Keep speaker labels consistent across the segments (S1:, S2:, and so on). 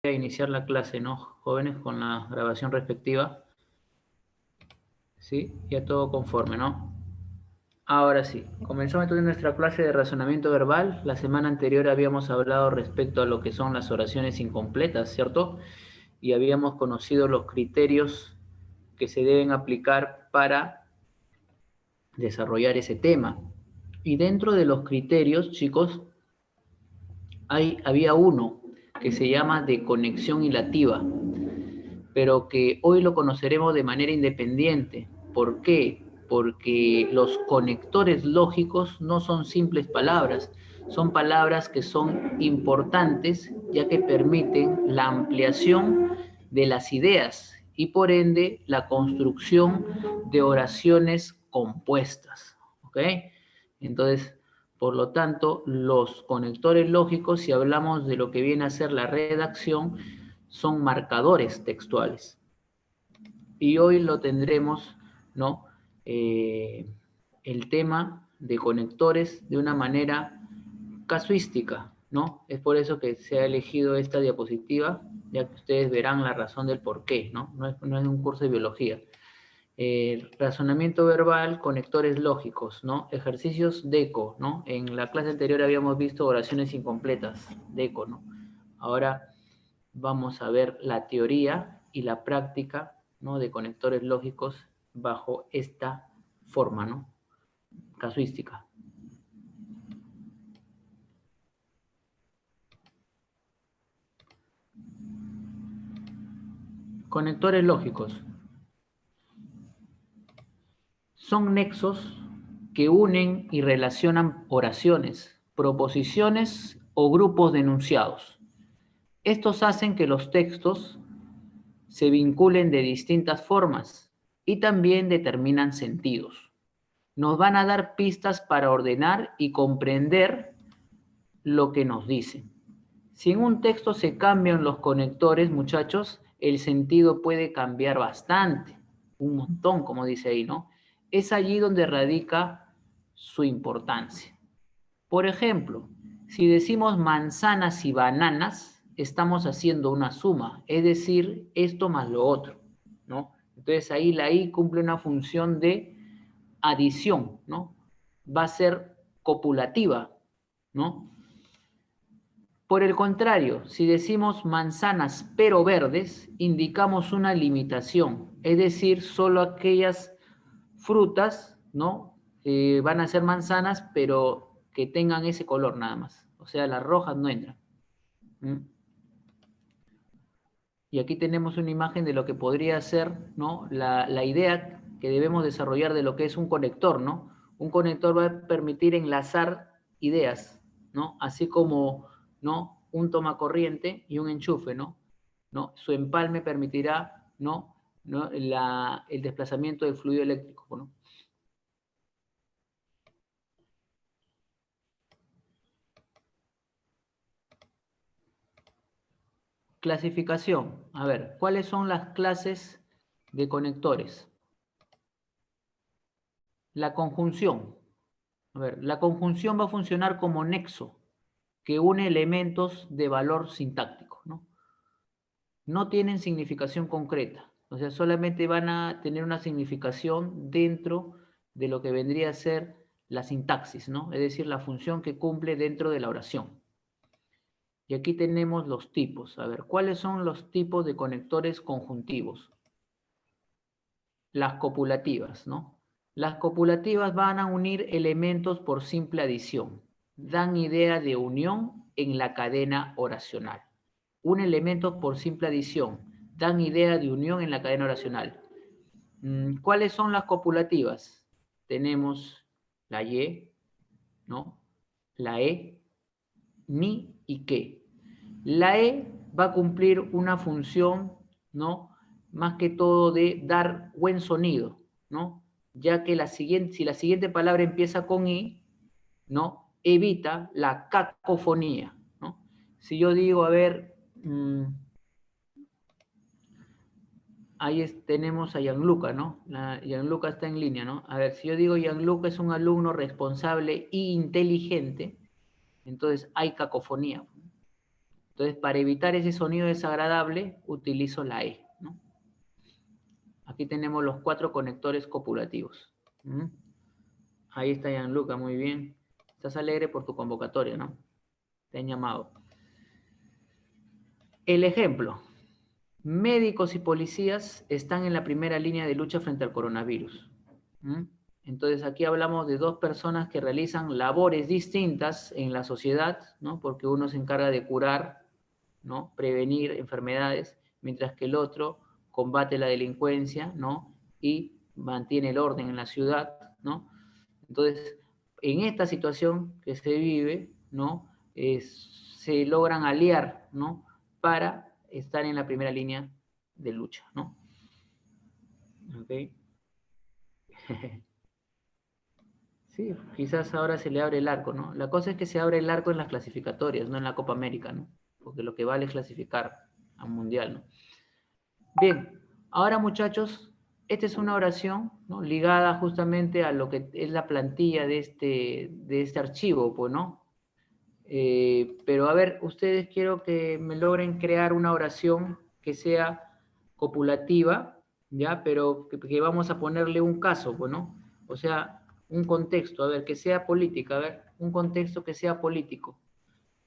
S1: a iniciar la clase, ¿no, jóvenes? Con la grabación respectiva. ¿Sí? Ya todo conforme, ¿no? Ahora sí, comenzamos entonces nuestra clase de razonamiento verbal. La semana anterior habíamos hablado respecto a lo que son las oraciones incompletas, ¿cierto? Y habíamos conocido los criterios que se deben aplicar para desarrollar ese tema. Y dentro de los criterios, chicos, había uno que se llama de conexión hilativa, pero que hoy lo conoceremos de manera independiente. ¿Por qué? Porque los conectores lógicos no son simples palabras, son palabras que son importantes ya que permiten la ampliación de las ideas y por ende la construcción de oraciones compuestas. ¿Ok? Entonces, por lo tanto, los conectores lógicos, si hablamos de lo que viene a ser la redacción, son marcadores textuales. Y hoy lo tendremos, ¿no? El tema de conectores de una manera casuística, ¿no? Es por eso que se ha elegido esta diapositiva, ya que ustedes verán la razón del por qué, ¿no? No es un curso de biología. Razonamiento verbal, conectores lógicos, ¿no? Ejercicios DECO, ¿no? En la clase anterior habíamos visto oraciones incompletas, DECO, ¿no? Ahora vamos a ver la teoría y la práctica, ¿no? De conectores lógicos bajo esta forma, ¿no? Casuística. Conectores lógicos son nexos que unen y relacionan oraciones, proposiciones o grupos de enunciados. Estos hacen que los textos se vinculen de distintas formas y también determinan sentidos. Nos van a dar pistas para ordenar y comprender lo que nos dicen. Si en un texto se cambian los conectores, muchachos, el sentido puede cambiar bastante, un montón, como dice ahí, ¿no? Es allí donde radica su importancia. Por ejemplo, si decimos manzanas y bananas, estamos haciendo una suma, es decir, esto más lo otro, ¿no? Entonces ahí la I cumple una función de adición, ¿no? Va a ser copulativa, ¿no? Por el contrario, si decimos manzanas pero verdes, indicamos una limitación, es decir, solo aquellas frutas, ¿no? Van a ser manzanas, pero que tengan ese color nada más. O sea, las rojas no entran. ¿Mm? Y aquí tenemos una imagen de lo que podría ser, ¿no? La idea que debemos desarrollar de lo que es un conector, ¿no? Un conector va a permitir enlazar ideas, ¿no? Así como, ¿no? Un tomacorriente y un enchufe, ¿no? ¿No? Su empalme permitirá, ¿no? ¿No? El desplazamiento del fluido eléctrico, ¿no? Clasificación. A ver, ¿cuáles son las clases de conectores? La conjunción. A ver, la conjunción va a funcionar como nexo que une elementos de valor sintáctico, ¿no? No tienen significación concreta, o sea, solamente van a tener una significación dentro de lo que vendría a ser la sintaxis, ¿no? Es decir, la función que cumple dentro de la oración. Y aquí tenemos los tipos. A ver, ¿cuáles son los tipos de conectores conjuntivos? Las copulativas, ¿no? Las copulativas van a unir elementos por simple adición. Dan idea de unión en la cadena oracional. Un elemento por simple adición. Dan idea de unión en la cadena oracional. ¿Cuáles son las copulativas? Tenemos la Y, ¿no? La E, ni y que. La E va a cumplir una función, ¿no? Más que todo de dar buen sonido, ¿no? Ya que si la siguiente palabra empieza con I, ¿no? Evita la cacofonía, ¿no? Si yo digo, a ver, ahí tenemos a Gianluca, ¿no? Gianluca está en línea, ¿no? A ver, si yo digo Gianluca es un alumno responsable e inteligente, entonces hay cacofonía. Entonces, para evitar ese sonido desagradable, utilizo la E, ¿no? Aquí tenemos los 4 conectores copulativos. ¿Mm? Ahí está Gianluca, muy bien. Estás alegre por tu convocatoria, ¿no? Te han llamado. El ejemplo. Médicos y policías están en la primera línea de lucha frente al coronavirus. ¿Mm? Entonces aquí hablamos de 2 personas que realizan labores distintas en la sociedad, ¿no? Porque uno se encarga de curar, ¿no? Prevenir enfermedades, mientras que el otro combate la delincuencia, ¿no? Y mantiene el orden en la ciudad, ¿no? Entonces, en esta situación que se vive, ¿no? Se logran aliar, ¿no? Para estar en la primera línea de lucha, ¿no? ¿Ok? Sí, quizás ahora se le abre el arco, ¿no? La cosa es que se abre el arco en las clasificatorias, no en la Copa América, ¿no? Porque lo que vale es clasificar al Mundial, ¿no? Bien, ahora muchachos, esta es una oración, ¿no? Ligada justamente a lo que es la plantilla de este archivo, pues, ¿no? Pero a ver, ustedes quiero que me logren crear una oración que sea copulativa, ¿ya? Pero que vamos a ponerle un caso, pues, ¿no? O sea, un contexto, a ver, que sea política, a ver, un contexto que sea político,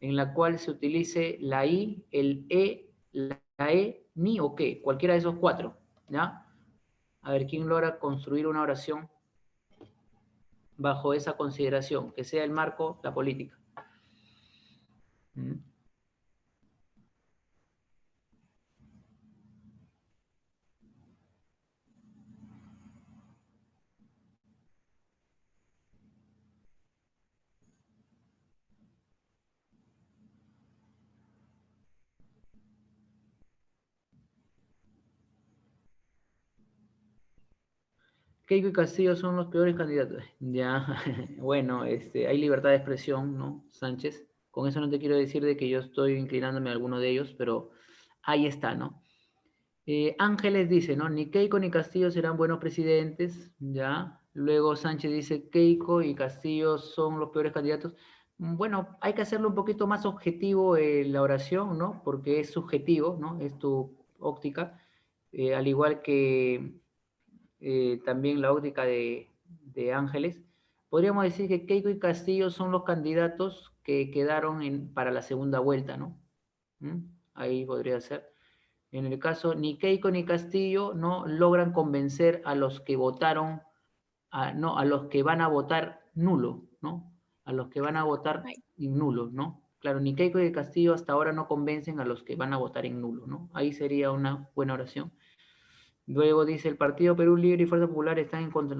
S1: en la cual se utilice la I, el E, la E, ni o qué, cualquiera de esos 4, ¿ya? A ver, ¿quién logra construir una oración bajo esa consideración? Que sea el marco, la política. ¿Mm? Keiko y Castillo son los peores candidatos. Ya, bueno, hay libertad de expresión, ¿no, Sánchez? Con eso no te quiero decir de que yo estoy inclinándome a alguno de ellos, pero ahí está, ¿no? Ángeles dice, ¿no? Ni Keiko ni Castillo serán buenos presidentes, ¿ya? Luego Sánchez dice, Keiko y Castillo son los peores candidatos. Bueno, hay que hacerlo un poquito más objetivo la oración, ¿no? Porque es subjetivo, ¿no? Es tu óptica, al igual que también la óptica de Ángeles. Podríamos decir que Keiko y Castillo son los candidatos que quedaron para la segunda vuelta, ¿no? ¿Mm? Ahí podría ser. En el caso, ni Keiko ni Castillo no logran convencer a los que votaron, no, a los que van a votar nulo, ¿no? A los que van a votar en nulo, ¿no? Claro, ni Keiko ni Castillo hasta ahora no convencen a los que van a votar en nulo, ¿no? Ahí sería una buena oración. Luego dice, el Partido Perú Libre y Fuerza Popular están en contra.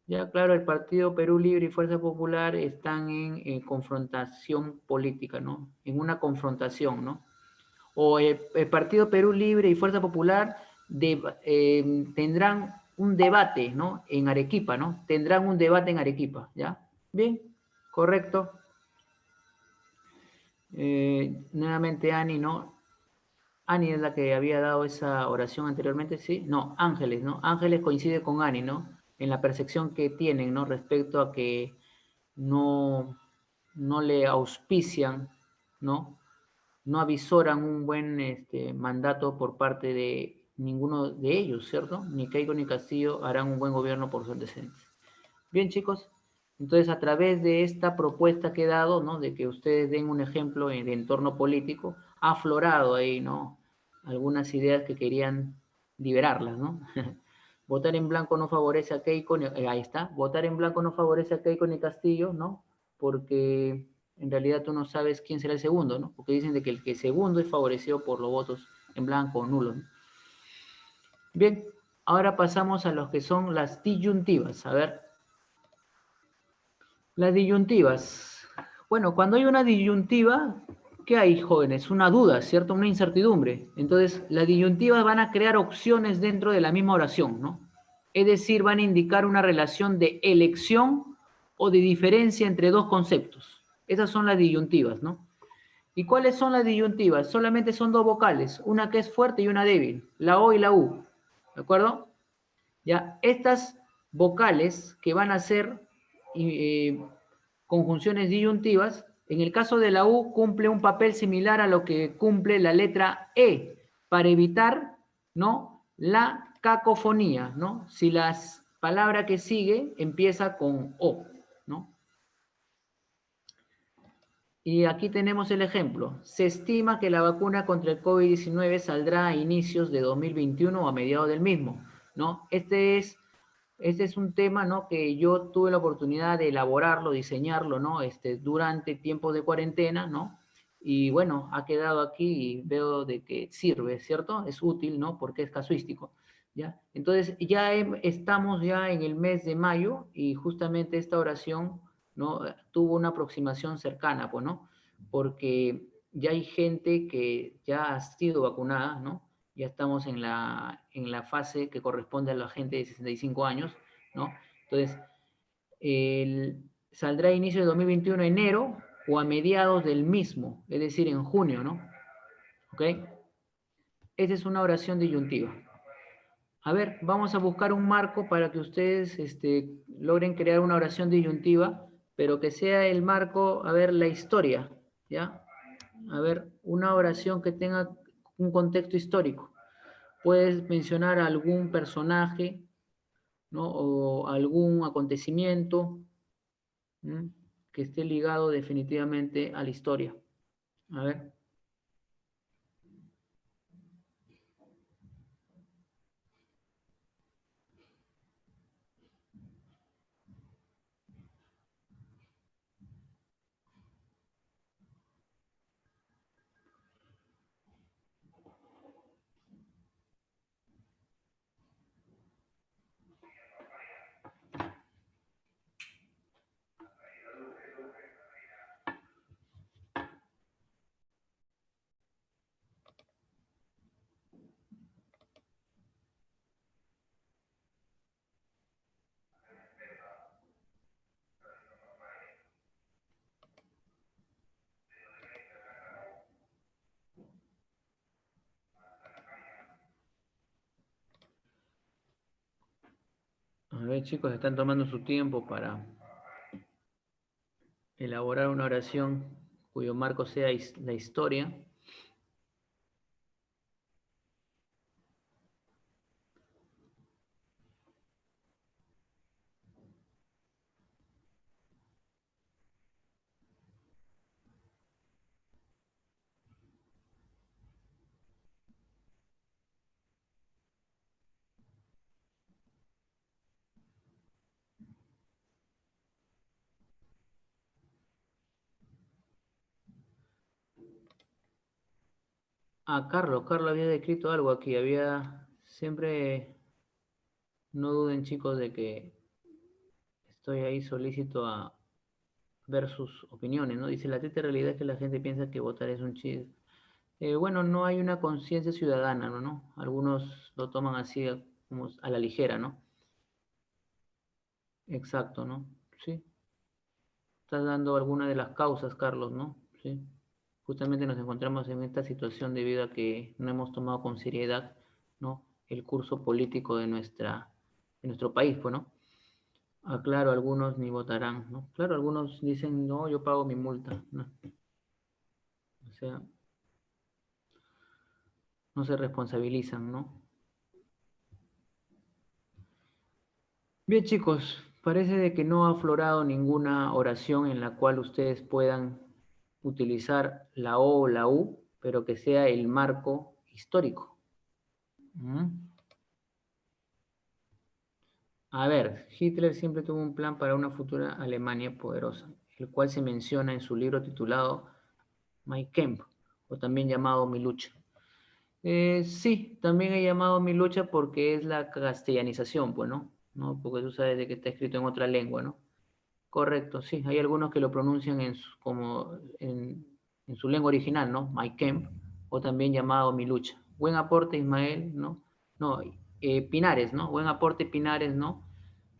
S1: Ya, claro, el Partido Perú Libre y Fuerza Popular están en confrontación política, ¿no? En una confrontación, ¿no? O el Partido Perú Libre y Fuerza Popular tendrán un debate, ¿no? En Arequipa, ¿no? Tendrán un debate en Arequipa, ¿ya? Bien, correcto. Nuevamente Ani, ¿no? Ani es la que había dado esa oración anteriormente, ¿sí? No, Ángeles, ¿no? Ángeles coincide con Ani, ¿no? En la percepción que tienen, ¿no? Respecto a que no, no le auspician, ¿no? No avisoran un buen mandato por parte de ninguno de ellos, ¿cierto? Ni Keiko ni Castillo harán un buen gobierno por sus antecedentes. Bien, chicos, entonces a través de esta propuesta que he dado, ¿no? De que ustedes den un ejemplo en el entorno político, ha aflorado ahí, ¿no? Algunas ideas que querían liberarlas, ¿no? Votar en blanco no favorece a Keiko, ahí está, votar en blanco no favorece a Keiko ni Castillo, ¿no? Porque en realidad tú no sabes quién será el segundo, ¿no? Porque dicen de que el que segundo es favorecido por los votos en blanco o nulos, ¿no? Bien, ahora pasamos a los que son las disyuntivas. A ver, las disyuntivas. Bueno, cuando hay una disyuntiva, ¿qué hay, jóvenes? Una duda, ¿cierto? Una incertidumbre. Entonces, las disyuntivas van a crear opciones dentro de la misma oración, ¿no? Es decir, van a indicar una relación de elección o de diferencia entre dos conceptos. Esas son las disyuntivas, ¿no? ¿Y cuáles son las disyuntivas? Solamente son 2 vocales, una que es fuerte y una débil, la O y la U, ¿de acuerdo? Ya, estas vocales que van a ser eh, conjunciones disyuntivas En el caso de la U, cumple un papel similar a lo que cumple la letra E, para evitar, ¿no?, la cacofonía, ¿no? Si la palabra que sigue empieza con O, ¿no? Y aquí tenemos el ejemplo. Se estima que la vacuna contra el COVID-19 saldrá a inicios de 2021 o a mediados del mismo, ¿no? Este es un tema, ¿no?, que yo tuve la oportunidad de elaborarlo, diseñarlo, ¿no?, durante tiempos de cuarentena, ¿no? Y bueno, ha quedado aquí y veo de que sirve, ¿cierto? Es útil, ¿no? Porque es casuístico, ¿ya? Entonces, ya estamos ya en el mes de mayo y justamente esta oración, ¿no?, tuvo una aproximación cercana, pues, ¿no? Porque ya hay gente que ya ha sido vacunada, ¿no? Ya estamos en la fase que corresponde a la gente de 65 años, ¿no? Entonces, saldrá a inicio de 2021 enero o a mediados del mismo, es decir, en junio, ¿no? ¿Ok? Esa es una oración disyuntiva. A ver, vamos a buscar un marco para que ustedes logren crear una oración disyuntiva, pero que sea el marco, a ver, la historia, ¿ya? A ver, una oración que tenga un contexto histórico. Puedes mencionar algún personaje, ¿no?, o algún acontecimiento, ¿m?, que esté ligado definitivamente a la historia. A ver. A ver, chicos, están tomando su tiempo para elaborar una oración cuyo marco sea la historia. Ah, Carlos había escrito algo aquí, siempre, no duden, chicos, de que estoy ahí solícito a ver sus opiniones, ¿no? Dice, la triste realidad es que la gente piensa que votar es un chiste. Bueno, no hay una conciencia ciudadana, ¿no? Algunos lo toman así como a la ligera, ¿no? Exacto, ¿no? Sí. Estás dando alguna de las causas, Carlos, ¿no? Sí. Justamente nos encontramos en esta situación debido a que no hemos tomado con seriedad, ¿no?, el curso político de nuestro país, pues, ¿no? Ah, claro, algunos ni votarán, ¿no? Claro, algunos dicen, no, yo pago mi multa, ¿no? O sea, no se responsabilizan, ¿no? Bien, chicos, parece de que no ha aflorado ninguna oración en la cual ustedes puedan utilizar la O o la U, pero que sea el marco histórico. ¿Mm? A ver, Hitler siempre tuvo un plan para una futura Alemania poderosa, el cual se menciona en su libro titulado Mein Kampf, o también llamado Mi lucha. Sí, también he llamado Mi lucha porque es la castellanización, pues, ¿no? ¿No? Porque tú sabes de que está escrito en otra lengua, ¿no? Correcto, sí. Hay algunos que lo pronuncian en su lengua original, ¿no? My Camp, o también llamado Mi lucha. Buen aporte, Ismael, ¿no? No, Pinares, ¿no? Buen aporte, Pinares, ¿no?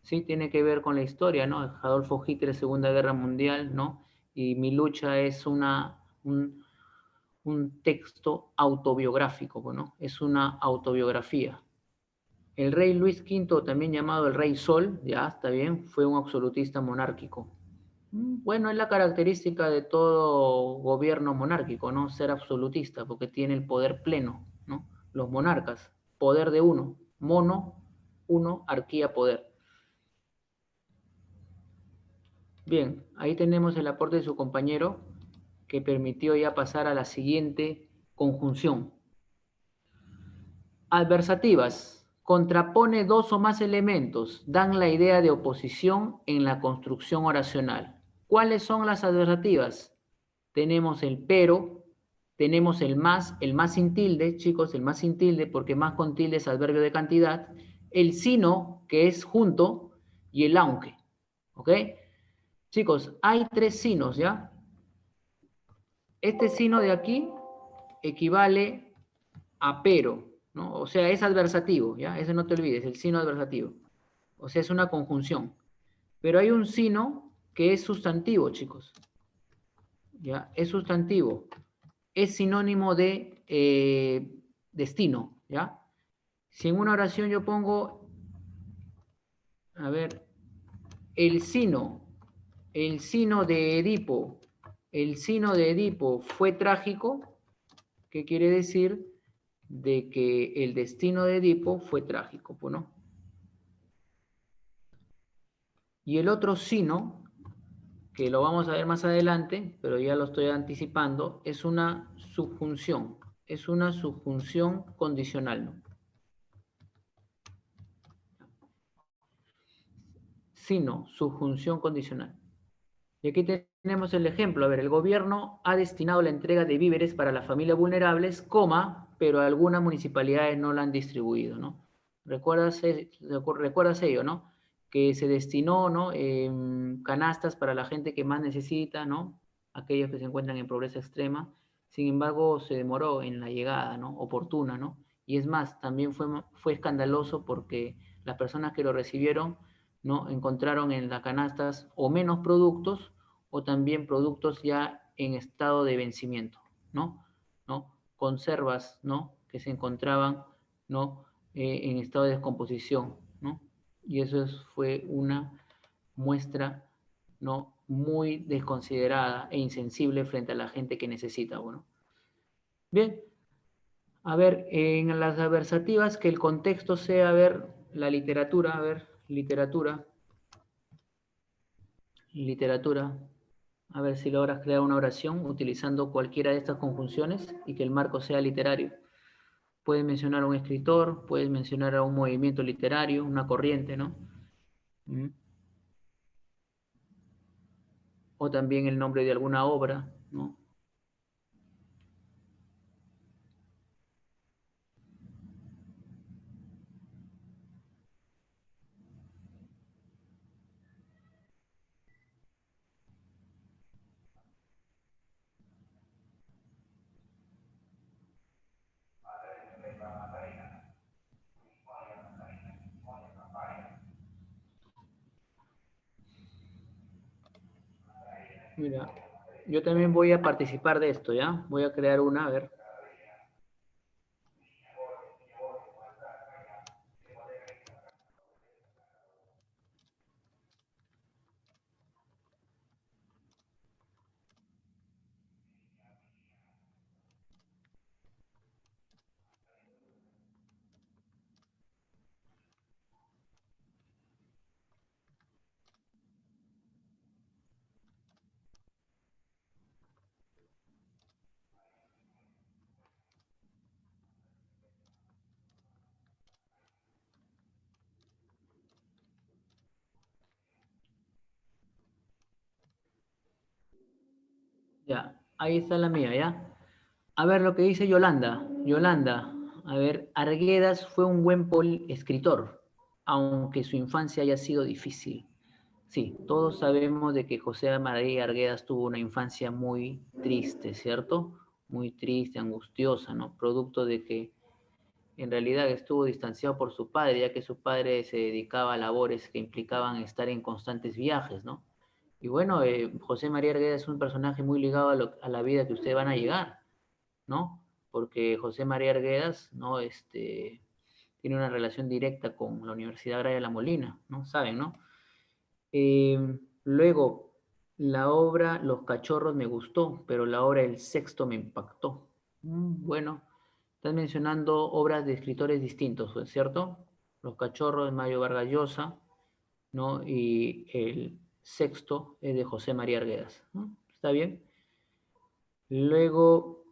S1: Sí, tiene que ver con la historia, ¿no? Adolfo Hitler, Segunda Guerra Mundial, ¿no? Y Mi lucha es un texto autobiográfico, ¿no? Es una autobiografía. El rey Luis V, también llamado el rey Sol, ya está bien, fue un absolutista monárquico. Bueno, es la característica de todo gobierno monárquico, ¿no? Ser absolutista, porque tiene el poder pleno, ¿no? Los monarcas, poder de uno, mono, uno, arquía, poder. Bien, ahí tenemos el aporte de su compañero que permitió ya pasar a la siguiente conjunción. Adversativas. Contrapone dos o más elementos, dan la idea de oposición en la construcción oracional. ¿Cuáles son las adversativas? Tenemos el pero, tenemos el más sin tilde, chicos, el más sin tilde, porque más con tilde es adverbio de cantidad, el sino, que es junto, y el aunque, ¿ok? Chicos, hay tres sinos, ¿ya? Este sino de aquí equivale a pero, ¿no? O sea, es adversativo, ¿ya? Ese no te olvides, el sino adversativo. O sea, es una conjunción. Pero hay un sino que es sustantivo, chicos. ¿Ya? Es sustantivo. Es sinónimo de destino, ¿ya? Si en una oración yo pongo, a ver, el sino de Edipo, el sino de Edipo fue trágico, ¿qué quiere decir? De que el destino de Edipo fue trágico, ¿no? Y el otro sino, que lo vamos a ver más adelante, pero ya lo estoy anticipando, es una subjunción condicional, ¿no? Sino, subjunción condicional. Y aquí tenemos el ejemplo. A ver, el gobierno ha destinado la entrega de víveres para las familias vulnerables, pero algunas municipalidades no la han distribuido, ¿no? ¿Recuerdas ello, no? Que se destinó, ¿no? Canastas para la gente que más necesita, ¿no? Aquellos que se encuentran en pobreza extrema. Sin embargo, se demoró en la llegada, ¿no? Oportuna, ¿no? Y es más, también fue escandaloso porque las personas que lo recibieron, ¿no? Encontraron en las canastas o menos productos o también productos ya en estado de vencimiento, ¿no? ¿No? Conservas, ¿no? Que se encontraban, ¿no? En estado de descomposición, ¿no? Y eso fue una muestra, ¿no? Muy desconsiderada e insensible frente a la gente que necesita, bueno. Bien, a ver, en las adversativas que el contexto sea, a ver, la literatura, a ver, literatura, a ver si logras crear una oración utilizando cualquiera de estas conjunciones y que el marco sea literario. Puedes mencionar a un escritor, puedes mencionar a un movimiento literario, una corriente, ¿no? O también el nombre de alguna obra, ¿no? Mira, yo también voy a participar de esto, ¿ya? Voy a crear una, a ver. Ya, ahí está la mía, ¿ya? A ver lo que dice Yolanda. Yolanda, a ver, Arguedas fue un buen escritor, aunque su infancia haya sido difícil. Sí, todos sabemos de que José María Arguedas tuvo una infancia muy triste, ¿cierto? Muy triste, angustiosa, ¿no? Producto de que en realidad estuvo distanciado por su padre, ya que su padre se dedicaba a labores que implicaban estar en constantes viajes, ¿no? Y bueno, José María Arguedas es un personaje muy ligado a la vida que ustedes van a llegar, ¿no? Porque José María Arguedas, ¿no? Tiene una relación directa con la Universidad Agraria de La Molina, ¿no? Saben, ¿no? Luego, La obra Los Cachorros me gustó, pero la obra El Sexto me impactó. Bueno, estás mencionando obras de escritores distintos, ¿es cierto? Los Cachorros de Mario Vargas Llosa, ¿no? Y El Sexto es de José María Arguedas, ¿no? ¿Está bien? Luego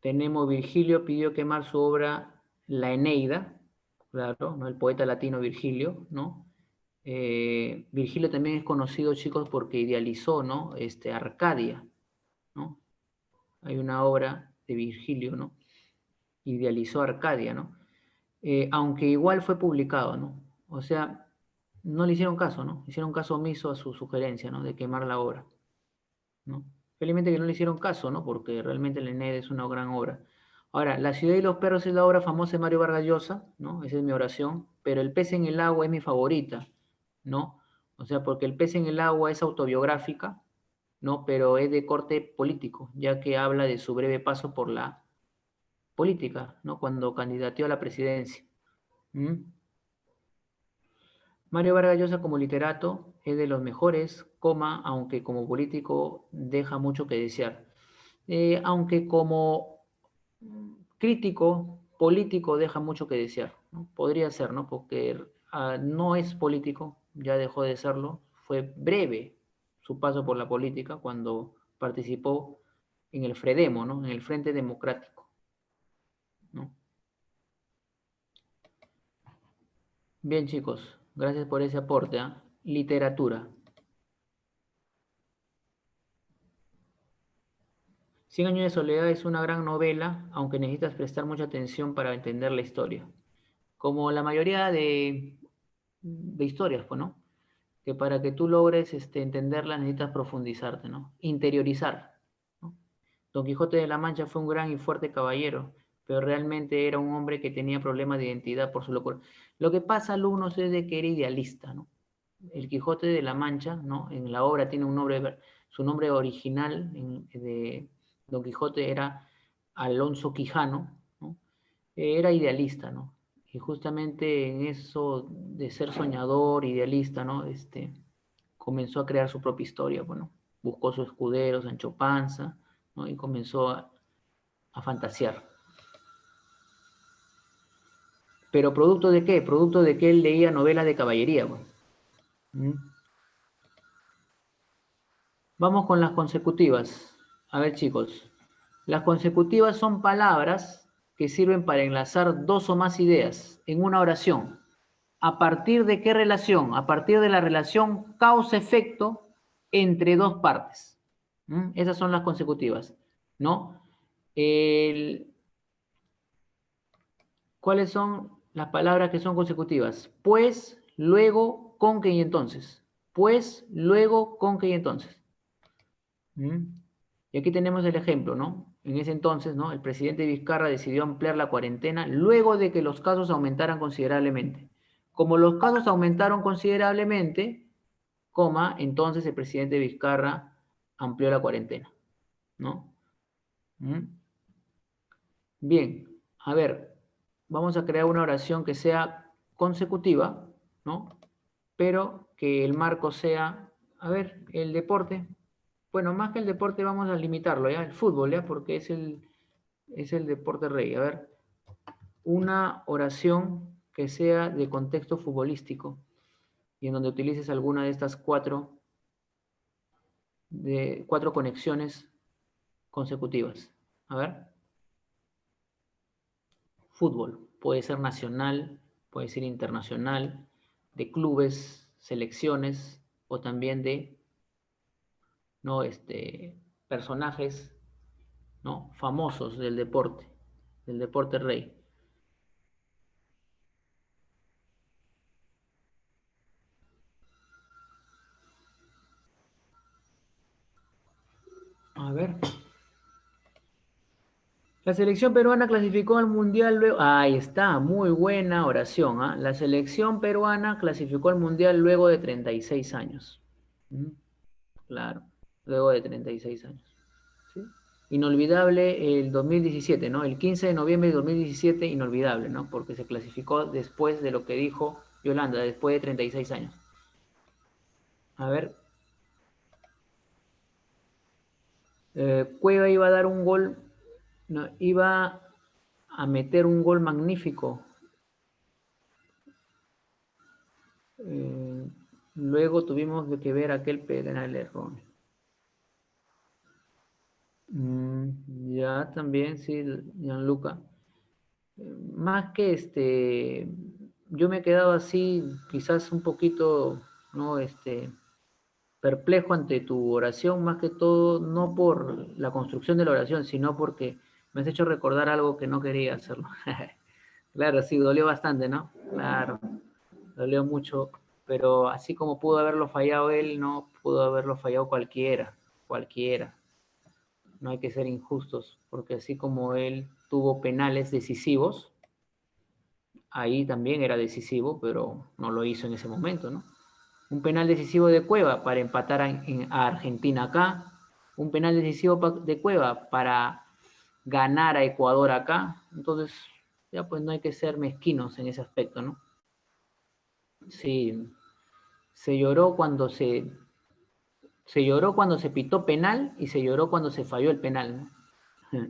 S1: tenemos Virgilio pidió quemar su obra La Eneida, claro, ¿no? El poeta latino Virgilio, ¿no? Virgilio también es conocido, chicos, porque idealizó, ¿no? Arcadia, ¿no? Hay una obra de Virgilio, ¿no? Idealizó Arcadia, ¿no? Aunque igual fue publicado, ¿no? O sea, no le hicieron caso, ¿no? Hicieron caso omiso a su sugerencia, ¿no? De quemar la obra, ¿no? Felizmente que no le hicieron caso, ¿no? Porque realmente la Eneida es una gran obra. Ahora, La ciudad y los perros es la obra famosa de Mario Vargas Llosa, ¿no? Esa es mi oración, pero El pez en el agua es mi favorita, ¿no? O sea, porque El pez en el agua es autobiográfica, ¿no? Pero es de corte político, ya que habla de su breve paso por la política, ¿no? Cuando candidateó a la presidencia. ¿Mm? Mario Vargas Llosa como literato es de los mejores, coma, aunque como político deja mucho que desear. Aunque como crítico político deja mucho que desear, ¿no? Podría ser, ¿no? Porque no es político, ya dejó de serlo, fue breve su paso por la política cuando participó en el Fredemo, ¿no? En el Frente Democrático, ¿no? Bien, chicos, gracias por ese aporte, ¿eh? Literatura. Cien años de soledad es una gran novela, aunque necesitas prestar mucha atención para entender la historia. Como la mayoría de historias, pues, ¿no? Que para que tú logres entenderla necesitas profundizarte, ¿no? Interiorizar, ¿no? Don Quijote de la Mancha fue un gran y fuerte caballero, pero realmente era un hombre que tenía problemas de identidad por su locura. Lo que pasa, alumnos, es de que era idealista, ¿no? El Quijote de la Mancha, ¿no? En la obra tiene un nombre, su nombre original de Don Quijote era Alonso Quijano, ¿no? Era idealista, ¿no? Y justamente en eso de ser soñador, idealista, ¿no? Comenzó a crear su propia historia, bueno, buscó su escudero, Sancho Panza, ¿no? Y comenzó a fantasear. ¿Pero producto de qué? Producto de que él leía novelas de caballería, bueno. Vamos con las consecutivas. A ver, chicos. Las consecutivas son palabras que sirven para enlazar dos o más ideas en una oración. ¿A partir de qué relación? A partir de la relación causa-efecto entre dos partes. Esas son las consecutivas, ¿no? El- ¿Cuáles son las palabras que son consecutivas? Pues, luego, con que y entonces. Pues, luego, con que y entonces. ¿Mm? Y aquí tenemos el ejemplo, ¿no? En ese entonces, ¿no? El presidente Vizcarra decidió ampliar la cuarentena luego de que los casos aumentaran considerablemente. Como los casos aumentaron considerablemente, coma, entonces el presidente Vizcarra amplió la cuarentena, ¿no? ¿Mm? Bien, a ver, vamos a crear una oración que sea consecutiva, ¿no? Pero que el marco sea, a ver, el deporte. Bueno, más que el deporte vamos a limitarlo, ¿ya? El fútbol, ¿ya? Porque es el deporte rey. A ver, una oración que sea de contexto futbolístico y en donde utilices alguna de estas cuatro conexiones consecutivas. A ver, fútbol. Puede ser nacional, puede ser internacional, de clubes, selecciones o también de, ¿no? Personajes, ¿no? Famosos del deporte rey. A ver. La selección peruana clasificó al Mundial luego. Ahí está, muy buena oración. ¿Ah? La selección peruana clasificó al Mundial luego de 36 años. ¿Mm? Claro, luego de 36 años. ¿Sí? Inolvidable el 2017, ¿no? El 15 de noviembre de 2017, inolvidable, ¿no? Porque se clasificó después de lo que dijo Yolanda, después de 36 años. A ver, Cueva iba a dar un gol, no, iba a meter un gol magnífico. Luego tuvimos que ver aquel penal erróneo. Ya también, sí, Gianluca. Más que yo me he quedado así, quizás un poquito, ¿no? Perplejo ante tu oración, más que todo, no por la construcción de la oración, sino porque me has hecho recordar algo que no quería hacerlo. Claro, sí, dolió bastante, ¿no? Claro, dolió mucho, pero así como pudo haberlo fallado él, no pudo haberlo fallado cualquiera, cualquiera. No hay que ser injustos, porque así como él tuvo penales decisivos, ahí también era decisivo, pero no lo hizo en ese momento, ¿no? Un penal decisivo de Cueva para empatar a Argentina acá, un penal decisivo de Cueva para ganar a Ecuador acá, entonces ya pues no hay que ser mezquinos en ese aspecto, ¿no? Sí, se lloró cuando se lloró cuando se pitó penal y se lloró cuando se falló el penal, ¿no?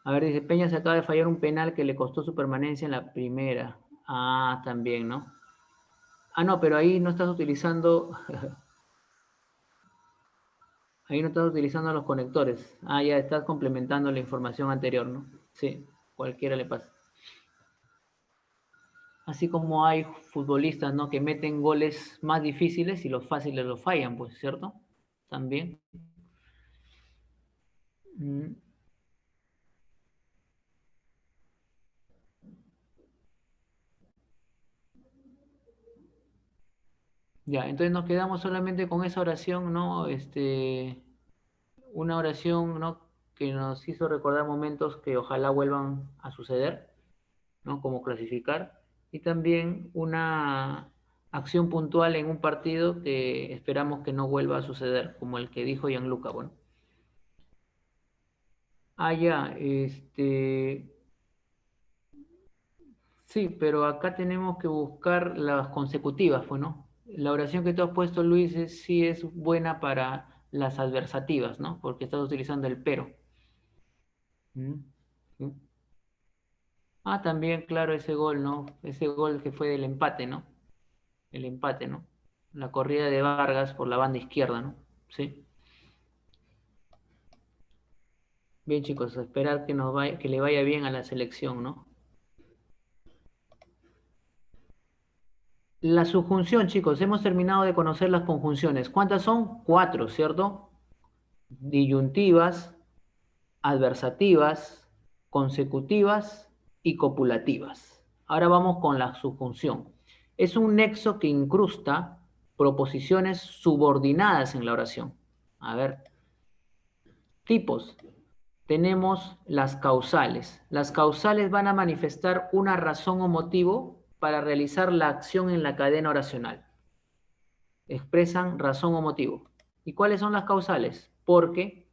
S1: A ver, dice, Peña se acaba de fallar un penal que le costó su permanencia en la primera. Ah, también, ¿no? Ah, no, pero ahí no estás utilizando, ahí no estás utilizando los conectores. Ah, ya estás complementando la información anterior, ¿no? Sí, cualquiera le pasa. Así como hay futbolistas, ¿no? Que meten goles más difíciles y los fáciles los fallan, pues, ¿cierto? También. Mm. Ya, entonces nos quedamos solamente con esa oración, ¿no? Una oración, ¿no? Que nos hizo recordar momentos que ojalá vuelvan a suceder, ¿no? Como clasificar. Y también una acción puntual en un partido que esperamos que no vuelva a suceder, como el que dijo Gianluca, bueno. Ah, ya, sí, pero acá tenemos que buscar las consecutivas, pues, ¿no? La oración que tú has puesto, Luis, sí es buena para las adversativas, ¿no? Porque estás utilizando el pero. ¿Mm? ¿Sí? Ah, también, claro, ese gol, ¿no? Ese gol que fue del empate, ¿no? El empate, ¿no? La corrida de Vargas por la banda izquierda, ¿no? Sí. Bien, chicos, a esperar que le vaya bien a la selección, ¿no? La subjunción, chicos, hemos terminado de conocer las conjunciones. ¿Cuántas son? Cuatro, ¿cierto? Disyuntivas, adversativas, consecutivas y copulativas. Ahora vamos con la subjunción. Es un nexo que incrusta proposiciones subordinadas en la oración. A ver, tipos. Tenemos las causales. Las causales van a manifestar una razón o motivo para realizar la acción en la cadena oracional. Expresan razón o motivo. ¿Y cuáles son las causales? Porque,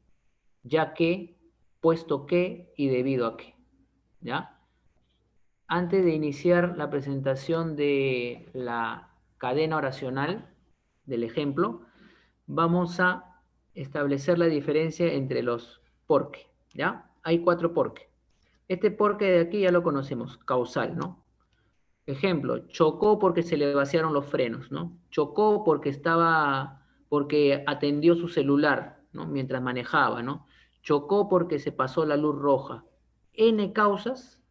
S1: ya que, puesto que y debido a que. ¿Ya? Antes de iniciar la presentación de la cadena oracional, del ejemplo, vamos a establecer la diferencia entre los porque. ¿Ya? Hay cuatro porque. Este porque de aquí ya lo conocemos, causal, ¿no? Ejemplo, chocó porque se le vaciaron los frenos, ¿no? Chocó porque atendió su celular, ¿no? Mientras manejaba, ¿no? Chocó porque se pasó la luz roja. N causas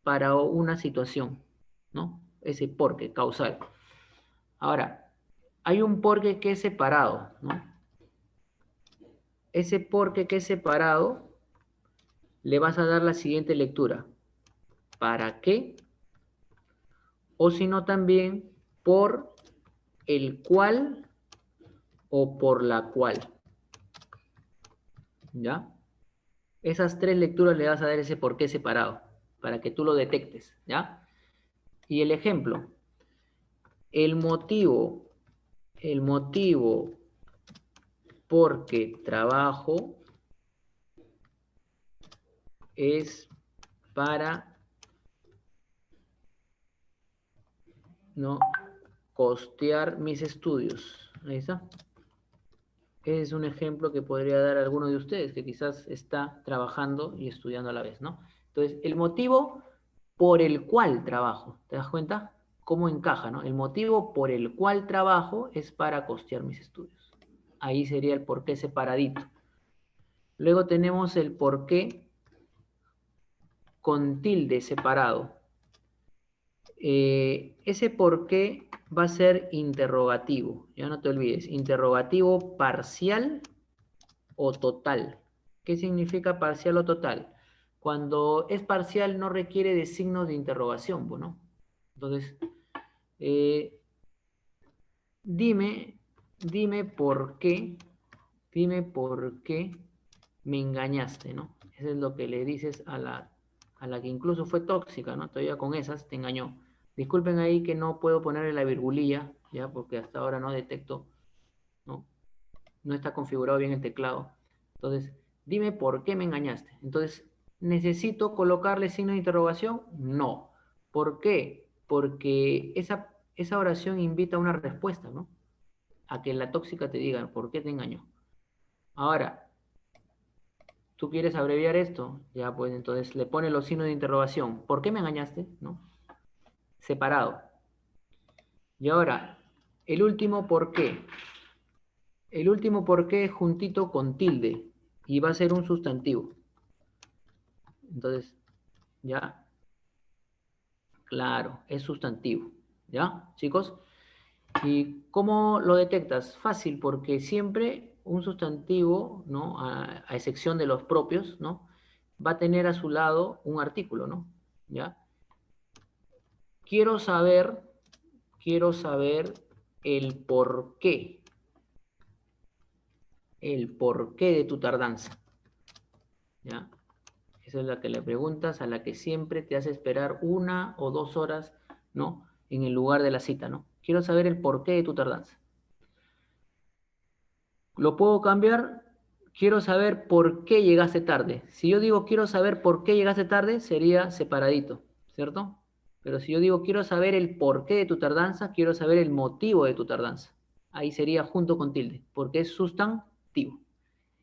S1: para una situación, ¿no? Ese porque, causal. Ahora, hay un porque que es separado, ¿no? Ese porque que es separado, le vas a dar la siguiente lectura. ¿Para qué? O si no también por el cual o por la cual. ¿Ya? Esas tres lecturas le vas a dar ese por qué separado, para que tú lo detectes, ¿ya? Y el ejemplo, el motivo, el motivo porque trabajo es para no costear mis estudios. Ahí está. Es un ejemplo que podría dar alguno de ustedes que quizás está trabajando y estudiando a la vez, ¿no? Entonces, el motivo por el cual trabajo, ¿te das cuenta? ¿Cómo encaja, no? El motivo por el cual trabajo es para costear mis estudios. Ahí sería el por qué separadito. Luego tenemos el por qué con tilde separado. Ese por qué va a ser interrogativo, ya no te olvides, interrogativo parcial o total. ¿Qué significa parcial o total? Cuando es parcial no requiere de signos de interrogación, ¿no? Entonces, eh, dime, dime por qué me engañaste, ¿no? Eso es lo que le dices a la que incluso fue tóxica, ¿no? Todavía con esas te engañó. Disculpen ahí que no puedo ponerle la virgulilla, ya, porque hasta ahora no detecto, ¿no? No está configurado bien el teclado. Entonces, dime por qué me engañaste. Entonces, ¿necesito colocarle signo de interrogación? No. ¿Por qué? Porque esa oración invita a una respuesta, ¿no? A que la tóxica te diga por qué te engañó. Ahora, ¿tú quieres abreviar esto? Ya, pues entonces le pone los signos de interrogación. ¿Por qué me engañaste? ¿No? Separado. Y ahora, el último por qué. El último por qué es juntito con tilde y va a ser un sustantivo. Entonces, ya, claro, es sustantivo. ¿Ya, chicos? ¿Y cómo lo detectas? Fácil, porque siempre un sustantivo, ¿no? A excepción de los propios, ¿no? Va a tener a su lado un artículo, ¿no? ¿Ya? Quiero saber, quiero saber el porqué de tu tardanza, ¿ya? Esa es la que le preguntas, a la que siempre te hace esperar 1 o 2 horas, ¿no? En el lugar de la cita, ¿no? Quiero saber el porqué de tu tardanza. ¿Lo puedo cambiar? Quiero saber por qué llegaste tarde. Si yo digo quiero saber por qué llegaste tarde, sería separadito, ¿cierto? Pero si yo digo quiero saber el porqué de tu tardanza, quiero saber el motivo de tu tardanza. Ahí sería junto con tilde, porque es sustantivo.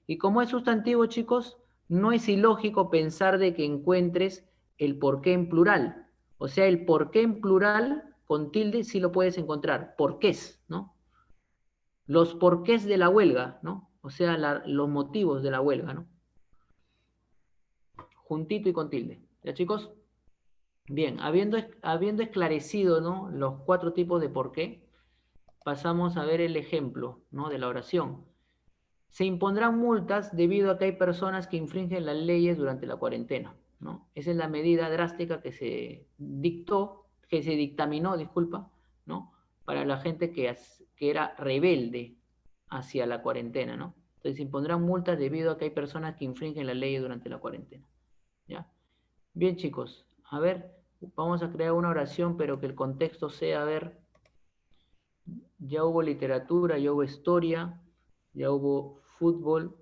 S1: Y como es sustantivo, chicos, no es ilógico pensar de que encuentres el porqué en plural. O sea, el porqué en plural con tilde sí lo puedes encontrar. Porqués, ¿no? Los porqués de la huelga, ¿no? O sea, los motivos de la huelga, ¿no? Juntito y con tilde. ¿Ya, chicos? Bien, habiendo esclarecido, ¿no? Los 4 tipos de por qué, pasamos a ver el ejemplo, ¿no? De la oración. Se impondrán multas debido a que hay personas que infringen las leyes durante la cuarentena, ¿no? Esa es la medida drástica que se dictaminó, disculpa, ¿no? Para la gente que era rebelde hacia la cuarentena, ¿no? Entonces se impondrán multas debido a que hay personas que infringen las leyes durante la cuarentena, ¿ya? Bien, chicos, a ver, vamos a crear una oración, pero que el contexto sea, a ver, ya hubo literatura, ya hubo historia, ya hubo fútbol,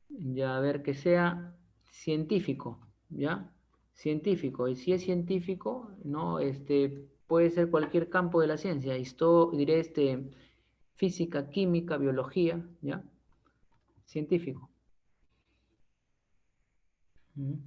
S1: ya, a ver, que sea científico, ¿ya? Científico. Y si es científico, ¿no? Puede ser cualquier campo de la ciencia. Diré, física, química, biología, ¿ya? Científico. Ujú.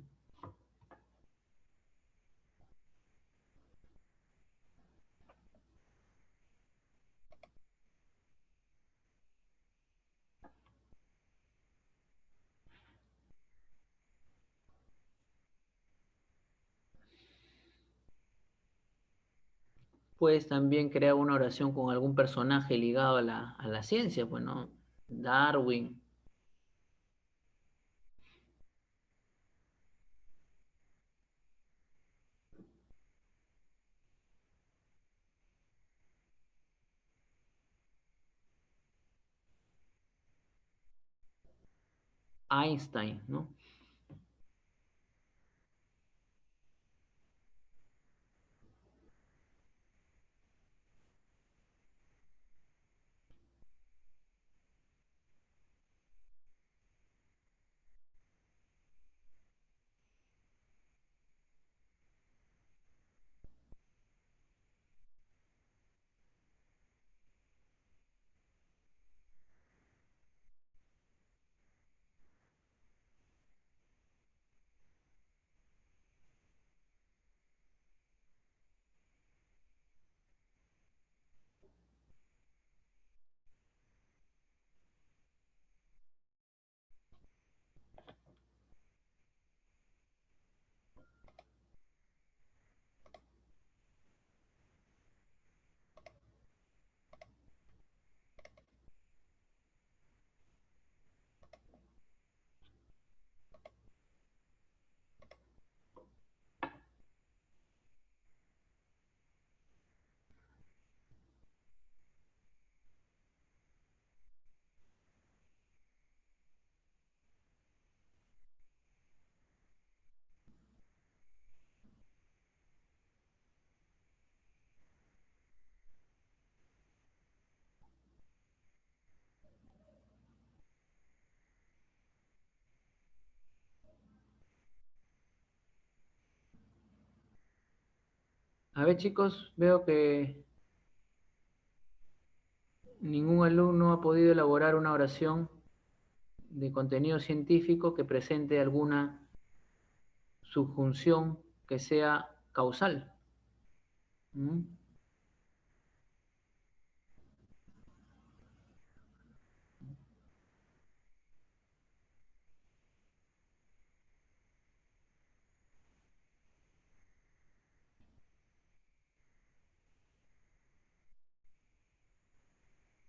S1: Puedes también crear una oración con algún personaje ligado a la ciencia, pues, ¿no? Darwin, Einstein, ¿no? A ver, chicos, veo que ningún alumno ha podido elaborar una oración de contenido científico que presente alguna subjunción que sea causal. ¿Mm?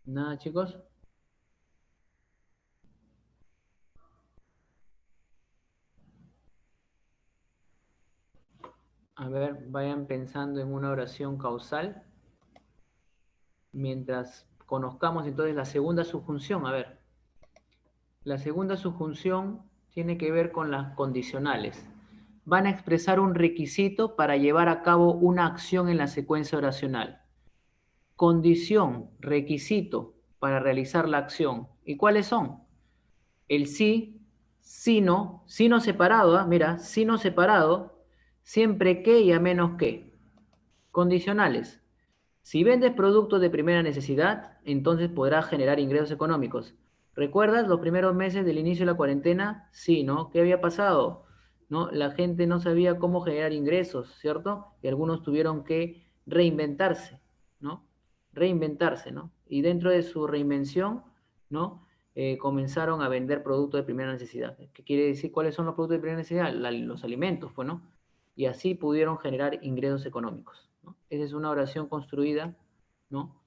S1: Nada, chicos. A ver, vayan pensando en una oración causal mientras conozcamos entonces la segunda subjunción. A ver, la segunda subjunción tiene que ver con las condicionales. Van a expresar un requisito para llevar a cabo una acción en la secuencia oracional. Condición, requisito para realizar la acción. ¿Y cuáles son? El sí, sino separado, ¿eh? Mira, sino separado, siempre que y a menos que. Condicionales. Si vendes productos de primera necesidad, entonces podrás generar ingresos económicos. ¿Recuerdas los primeros meses del inicio de la cuarentena? Sí, ¿no? ¿Qué había pasado? ¿No? La gente no sabía cómo generar ingresos, ¿cierto? Y algunos tuvieron que reinventarse, ¿no? Reinventarse, ¿no? Y dentro de su reinvención, ¿no? Comenzaron a vender productos de primera necesidad. ¿Qué quiere decir? ¿Cuáles son los productos de primera necesidad? Los alimentos, pues, ¿no? Y así pudieron generar ingresos económicos, ¿no? Esa es una oración construida, ¿no?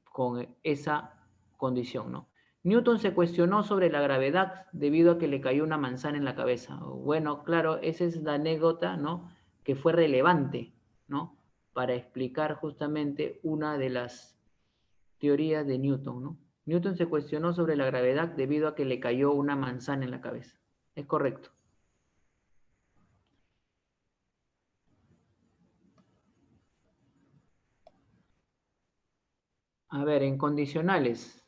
S1: Con esa condición, ¿no? Newton se cuestionó sobre la gravedad debido a que le cayó una manzana en la cabeza. Bueno, claro, esa es la anécdota, ¿no? Que fue relevante, ¿no? Para explicar justamente una de las teorías de Newton, ¿no? Newton se cuestionó sobre la gravedad debido a que le cayó una manzana en la cabeza. Es correcto. A ver, en condicionales.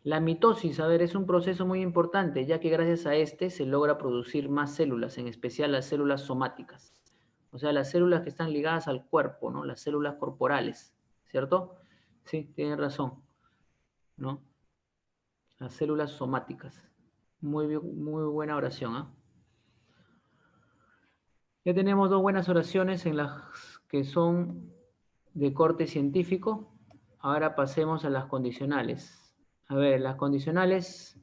S1: La mitosis, a ver, es un proceso muy importante, ya que gracias a este se logra producir más células, en especial las células somáticas. O sea, las células que están ligadas al cuerpo, ¿no? Las células corporales, ¿cierto? Sí, tienen razón, ¿no? Las células somáticas. Muy buena oración, ¿ah? Ya tenemos dos buenas oraciones en las que son de corte científico. Ahora pasemos a las condicionales. A ver, las condicionales,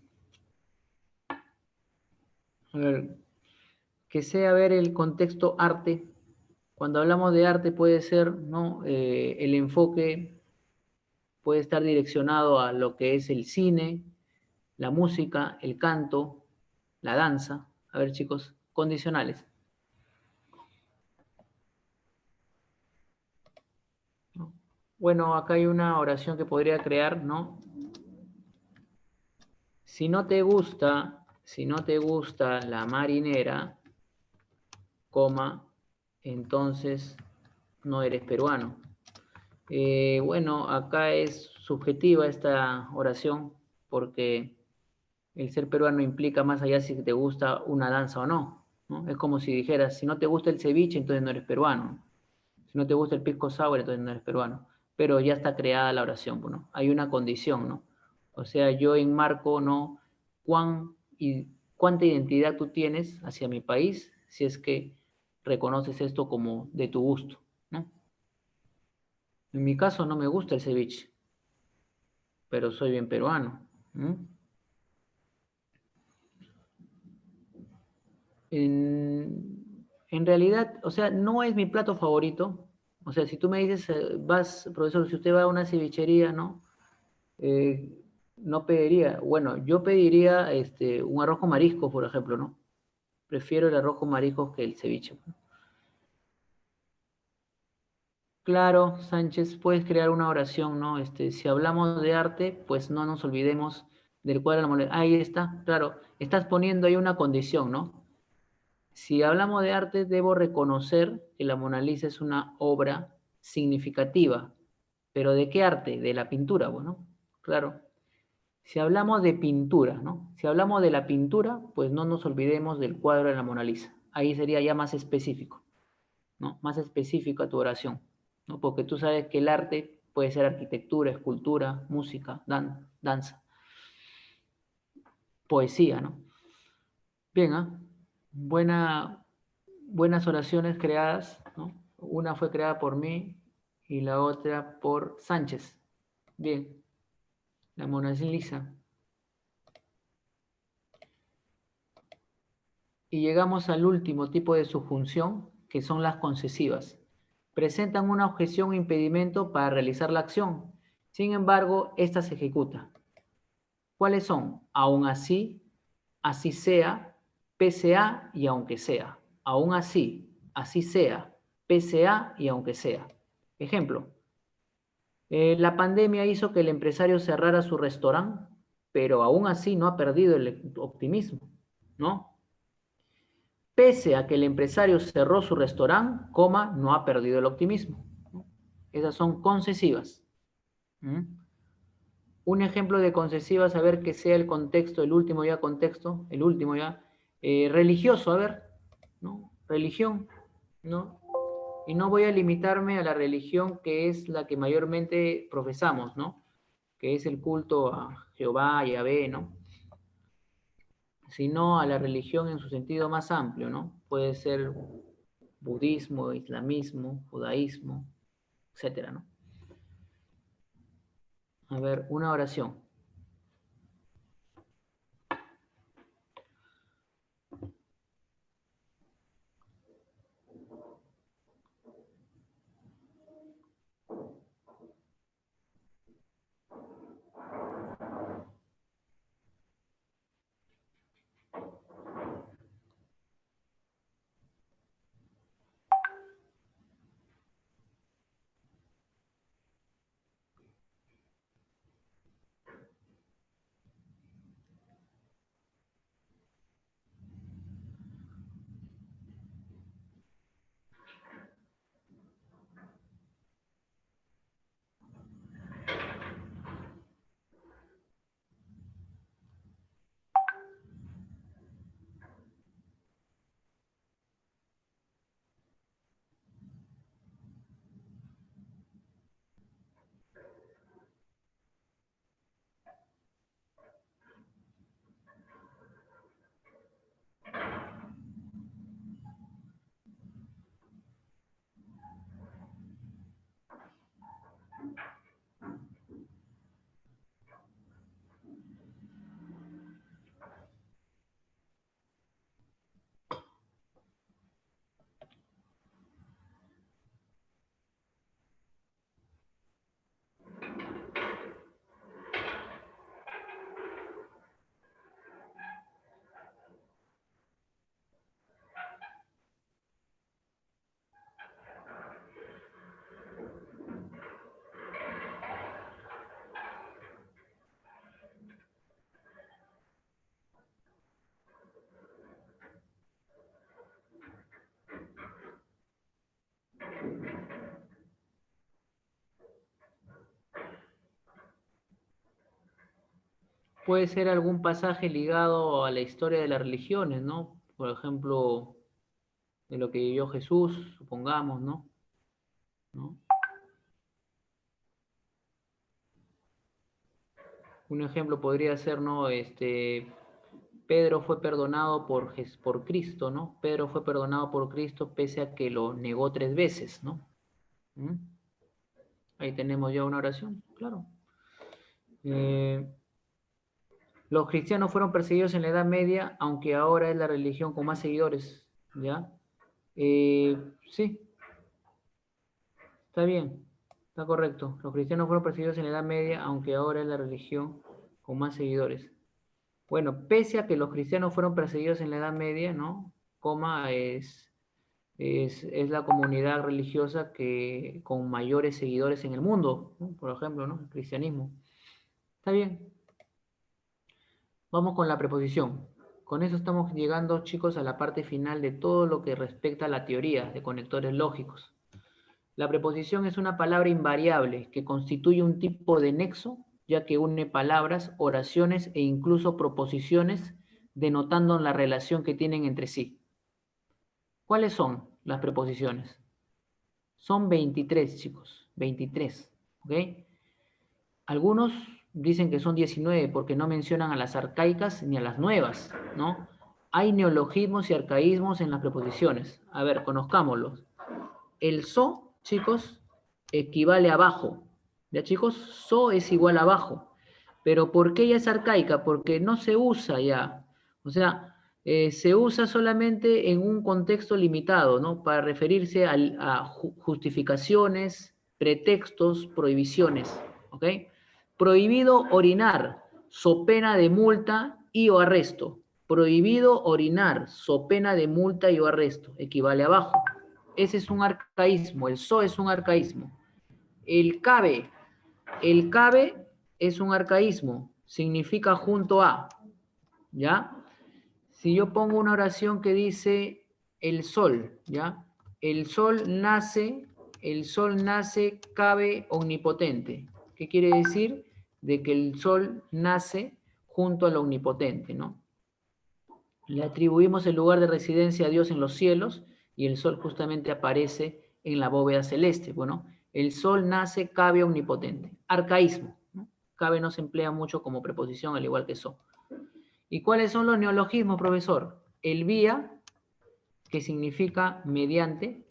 S1: a ver, que sea ver el contexto arte. Cuando hablamos de arte puede ser, ¿no? El enfoque puede estar direccionado a lo que es el cine, la música, el canto, la danza. A ver, chicos, condicionales, ¿no? Bueno, acá hay una oración que podría crear, ¿no? Si no te gusta la marinera, coma, entonces no eres peruano. Bueno, acá es subjetiva esta oración porque el ser peruano implica más allá si te gusta una danza o no, ¿no? Es como si dijeras, si no te gusta el ceviche, entonces no eres peruano. Si no te gusta el pisco sour, entonces no eres peruano. Pero ya está creada la oración, ¿no? Hay una condición, ¿no? O sea, yo enmarco, ¿no? Cuánta identidad tú tienes hacia mi país si es que reconoces esto como de tu gusto, ¿no? En mi caso no me gusta el ceviche, pero soy bien peruano. ¿Mm? En realidad, o sea, no es mi plato favorito. O sea, si tú me dices, profesor, si usted va a una cevichería, ¿no? Eh, no pediría, bueno, yo pediría un arroz con mariscos, por ejemplo, ¿no? Prefiero el arroz con mariscos que el ceviche. Claro, Sánchez, puedes crear una oración, ¿no? Si hablamos de arte, pues no nos olvidemos del cuadro de la moneda. Ahí está, claro, estás poniendo ahí una condición, ¿no? Si hablamos de arte, debo reconocer que la Mona Lisa es una obra significativa. ¿Pero de qué arte? De la pintura, bueno, claro. Si hablamos de pintura, ¿no? Si hablamos de la pintura, pues no nos olvidemos del cuadro de la Mona Lisa. ahí sería ya más específico, ¿no? Más específico a tu oración, ¿no? Porque tú sabes que el arte puede ser arquitectura, escultura, música, danza, poesía, ¿no? Bien, ¿ah? Buenas oraciones creadas, ¿no? Una fue creada por mí y la otra por Sánchez. Bien, la Mona Lisa. Y llegamos al último tipo de subjunción, que son las concesivas. Presentan una objeción o impedimento para realizar la acción. Sin embargo, esta se ejecuta. ¿Cuáles son? Aún así, así sea, pese a y aunque sea. Aún así, así sea, pese a y aunque sea. Ejemplo, la pandemia hizo que el empresario cerrara su restaurante, pero aún así no ha perdido el optimismo, ¿no? Pese a que el empresario cerró su restaurante, coma, no ha perdido el optimismo. Esas son concesivas. ¿Mm? Un ejemplo de concesivas, a ver que sea el contexto, el último ya contexto, el último ya, religioso, a ver, ¿no? Religión, ¿no? Y no voy a limitarme a la religión que es la que mayormente profesamos, ¿no? Que es el culto a Jehová, Yahvé, ¿no? Sino a la religión en su sentido más amplio, ¿no? Puede ser budismo, islamismo, judaísmo, etcétera, ¿no? A ver, una oración. Puede ser algún pasaje ligado a la historia de las religiones, ¿no? Por ejemplo, de lo que vivió Jesús, supongamos, ¿no? ¿No? Un ejemplo podría ser, ¿no? Pedro fue perdonado por Cristo, ¿no? Pedro fue perdonado por Cristo pese a que lo negó 3 veces, ¿no? ¿Mm? Ahí tenemos ya una oración, claro. Eh, los cristianos fueron perseguidos en la Edad Media, aunque ahora es la religión con más seguidores, ¿ya? Sí, está bien, está correcto. Los cristianos fueron perseguidos en la Edad Media, aunque ahora es la religión con más seguidores. Bueno, pese a que los cristianos fueron perseguidos en la Edad Media, ¿no? Coma es la comunidad religiosa que con mayores seguidores en el mundo, ¿no? Por ejemplo, ¿no? El cristianismo. Está bien. Vamos con la preposición. Con eso estamos llegando, chicos, a la parte final de todo lo que respecta a la teoría de conectores lógicos. La preposición es una palabra invariable que constituye un tipo de nexo, ya que une palabras, oraciones e incluso proposiciones, denotando la relación que tienen entre sí. ¿Cuáles son las preposiciones? Son 23, chicos, 23, ¿ok? Algunos dicen que son 19 porque no mencionan a las arcaicas ni a las nuevas, ¿no? Hay neologismos y arcaísmos en las preposiciones. A ver, conozcámoslos. El so, chicos, equivale a bajo. ¿Ya, chicos? So es igual a bajo. Pero ¿por qué ella es arcaica? Porque no se usa ya. O sea, se usa solamente en un contexto limitado, ¿no? Para referirse a justificaciones, pretextos, prohibiciones, ¿ok? Prohibido orinar, so pena de multa y o arresto. Prohibido orinar, so pena de multa y o arresto. Equivale a bajo. Ese es un arcaísmo, el so es un arcaísmo. El cabe es un arcaísmo, significa junto a, ¿ya? Si yo pongo una oración que dice el sol, ¿ya? El sol nace, cabe omnipotente. ¿Qué quiere decir? De que el sol nace junto al omnipotente, ¿no? Le atribuimos el lugar de residencia a Dios en los cielos y el sol justamente aparece en la bóveda celeste. Bueno, el sol nace, cabe omnipotente. Arcaísmo, ¿no? Cabe no se emplea mucho como preposición, al igual que so. ¿Y cuáles son los neologismos, profesor? El vía, que significa mediante,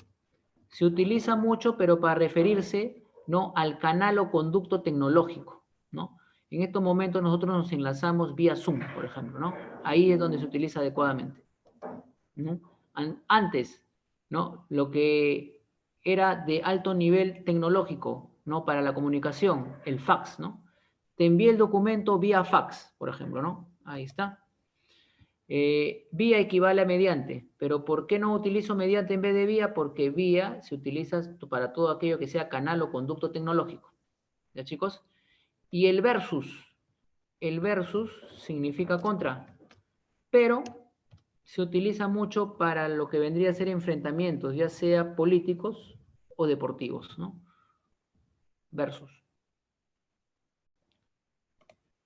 S1: se utiliza mucho, pero para referirse, ¿no?, al canal o conducto tecnológico, ¿no? En estos momentos nosotros nos enlazamos vía Zoom, por ejemplo, ¿no? Ahí es donde se utiliza adecuadamente, ¿no? Antes, ¿no?, lo que era de alto nivel tecnológico, ¿no?, para la comunicación, el fax, ¿no? Te envié el documento vía fax, por ejemplo, ¿no? Ahí está. Vía equivale a mediante, pero ¿por qué no utilizo mediante en vez de vía? Porque vía se utiliza para todo aquello que sea canal o conducto tecnológico. ¿Ya, chicos? Y el versus significa contra, pero se utiliza mucho para lo que vendría a ser enfrentamientos, ya sea políticos o deportivos, ¿no? Versus.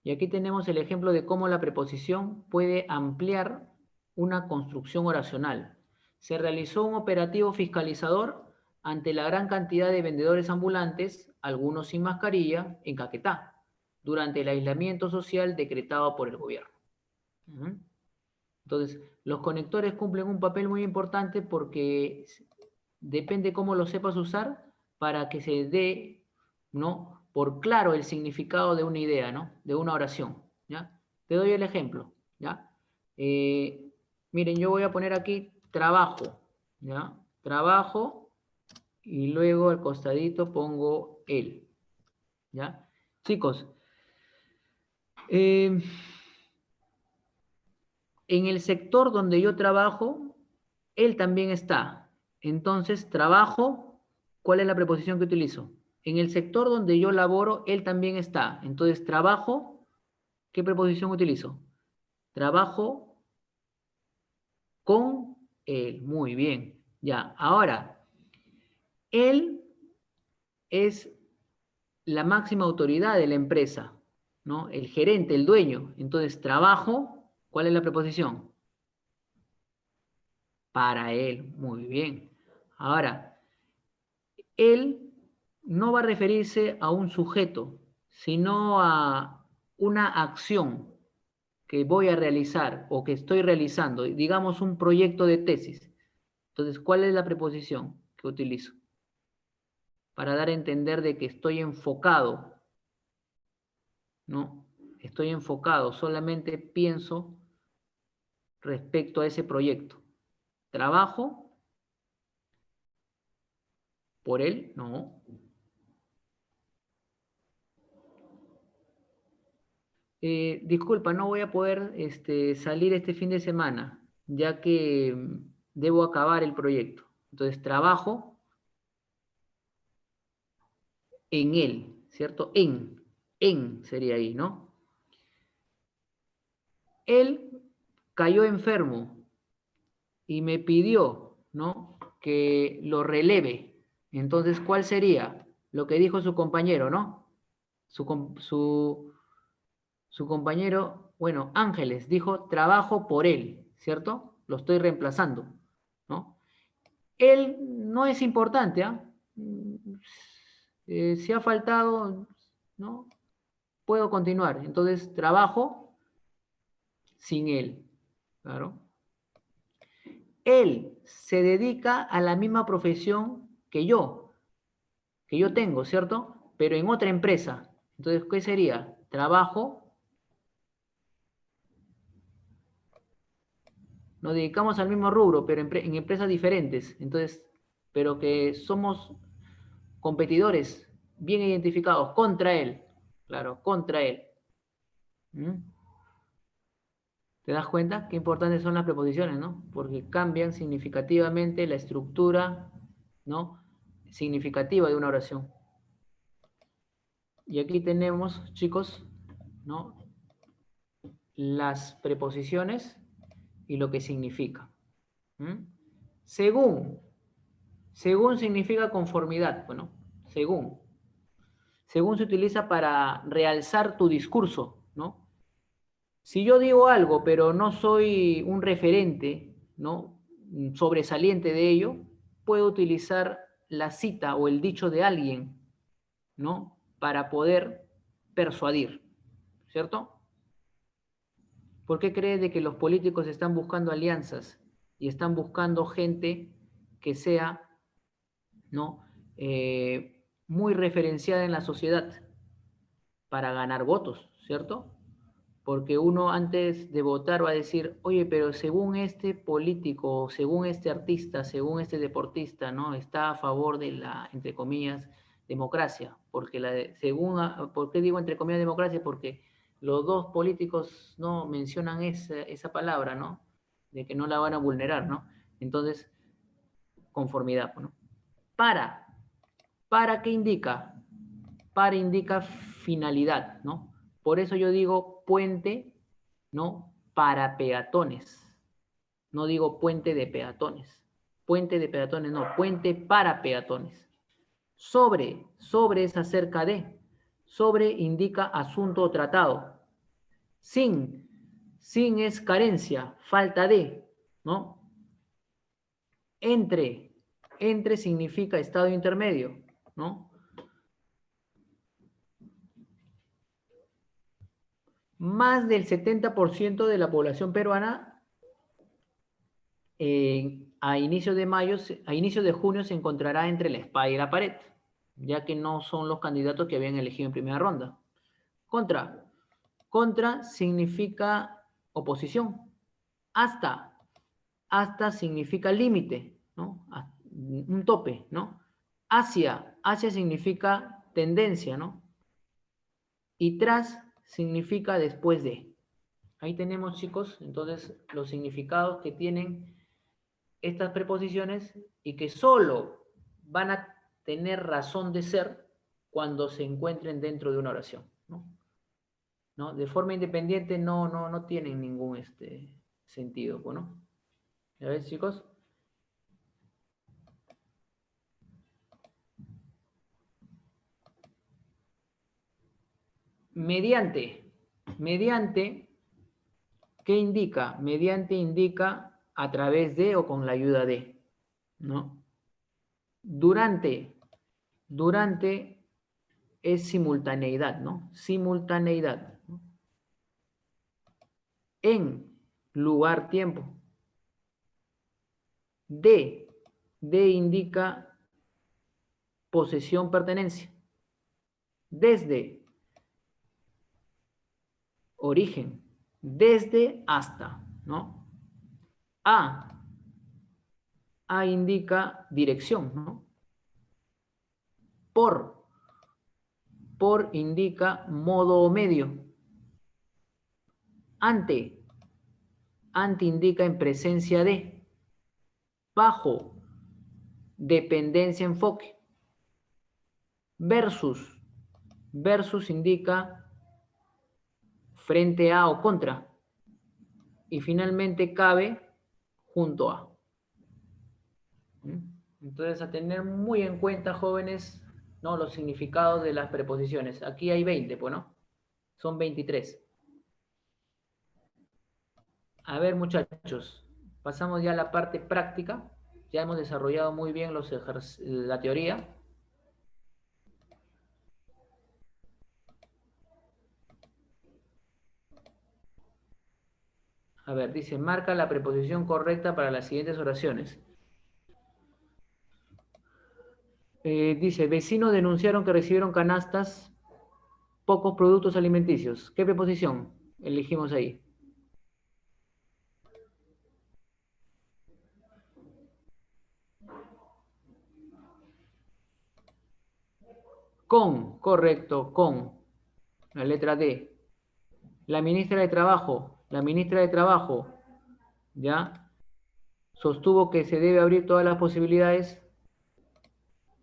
S1: Y aquí tenemos el ejemplo de cómo la preposición puede ampliar una construcción oracional. Se realizó un operativo fiscalizador ante la gran cantidad de vendedores ambulantes, algunos sin mascarilla, en Caquetá, durante el aislamiento social decretado por el gobierno. Entonces, los conectores cumplen un papel muy importante porque depende cómo lo sepas usar para que se dé, ¿no?, por claro el significado de una idea, ¿no?, de una oración, ¿ya? Te doy el ejemplo, ¿ya? Miren, yo voy a poner aquí trabajo, ¿ya? Trabajo y luego al costadito pongo él, ¿ya? Chicos, en el sector donde yo trabajo, él también está. Entonces, trabajo, ¿cuál es la preposición que utilizo? En el sector donde yo laboro, él también está. Entonces, trabajo, ¿qué preposición utilizo? Trabajo con él. Muy bien. Ya, ahora, él es la máxima autoridad de la empresa, ¿no? El gerente, el dueño. Entonces, trabajo, ¿cuál es la preposición? Para él. Muy bien. Ahora, él no va a referirse a un sujeto, sino a una acción que voy a realizar o que estoy realizando, digamos un proyecto de tesis. Entonces, ¿cuál es la preposición que utilizo? Para dar a entender de que estoy enfocado, ¿no? Estoy enfocado, solamente pienso respecto a ese proyecto. ¿Trabajo por él? No. Disculpa, no voy a poder salir este fin de semana, ya que debo acabar el proyecto. Entonces, trabajo en él, ¿cierto? En sería ahí, ¿no? Él cayó enfermo y me pidió, ¿no?, que lo releve. Entonces, ¿cuál sería? Lo que dijo su compañero, ¿no? Su compañero, bueno, Ángeles, dijo, trabajo por él, ¿cierto? Lo estoy reemplazando, ¿no? él no es importante, ¿ah? Si ha faltado, ¿no? Puedo continuar. Entonces, trabajo sin él. Claro. Él se dedica a la misma profesión que yo tengo, ¿cierto? Pero en otra empresa. Entonces, ¿qué sería? Trabajo, nos dedicamos al mismo rubro, pero en empresas diferentes. Entonces, pero que somos competidores bien identificados contra él. Claro, contra él. ¿Mm? ¿Te das cuenta qué importantes son las preposiciones, no? Porque cambian significativamente la estructura, ¿no? Significativa de una oración. Y aquí tenemos, chicos, ¿no? Las preposiciones y lo que significa. ¿Mm? Según, según significa conformidad, bueno, según. Según se utiliza para realzar tu discurso, ¿no? Si yo digo algo, pero no soy un referente, ¿no? Sobresaliente de ello, puedo utilizar la cita o el dicho de alguien, ¿no? Para poder persuadir, ¿cierto? ¿Por qué crees de que los políticos están buscando alianzas y están buscando gente que sea, ¿no? Muy referenciada en la sociedad para ganar votos, ¿cierto? Porque uno antes de votar va a decir, oye, pero según este político, según este artista, según este deportista, ¿no? Está a favor de la, entre comillas, democracia. Porque según, ¿por qué digo entre comillas democracia? Porque los dos políticos no mencionan esa palabra, ¿no? De que no la van a vulnerar, ¿no? Entonces, conformidad, ¿no? Para, ¿para qué indica? Para indica finalidad, ¿no? Por eso yo digo puente, ¿no? Para peatones. No digo puente de peatones. Puente de peatones, no, puente para peatones. Sobre es acerca de. Sobre indica asunto o tratado. Sin es carencia, falta de, ¿no? Entre significa estado intermedio, ¿no? Más del 70% de la población peruana a inicios de junio se encontrará entre la espada y la pared, ya que no son los candidatos que habían elegido en primera ronda. Contra. Contra significa oposición. Hasta. Hasta significa límite, ¿no? Un tope, ¿no? Hacia significa tendencia, ¿no? Y tras significa después de. Ahí tenemos, chicos, entonces los significados que tienen estas preposiciones y que solo van a tener razón de ser cuando se encuentren dentro de una oración, ¿no? ¿No? De forma independiente no tienen ningún sentido, ¿no? ¿Ya ves, chicos? Mediante, ¿qué indica? Mediante indica a través de o con la ayuda de, ¿no? Durante es simultaneidad, ¿no? Simultaneidad. ¿No? En lugar, tiempo. De indica posesión, pertenencia. Desde, origen. Desde hasta, ¿no? A indica dirección, ¿no? Por indica modo o medio. Ante indica en presencia de. Bajo, dependencia, enfoque. Versus indica frente a o contra. Y finalmente cabe junto a. Entonces, a tener muy en cuenta, jóvenes, ¿no? Los significados de las preposiciones. Aquí hay 20, pues, ¿no? Son 23. A ver, muchachos, pasamos ya a la parte práctica, Ya hemos desarrollado muy bien la teoría. A ver, dice, marca la preposición correcta para las siguientes oraciones. Dice, vecinos denunciaron que recibieron canastas, pocos productos alimenticios. ¿Qué preposición elegimos ahí? Con, correcto, con. La letra D. La ministra de Trabajo, ¿ya? Sostuvo que se debe abrir todas las posibilidades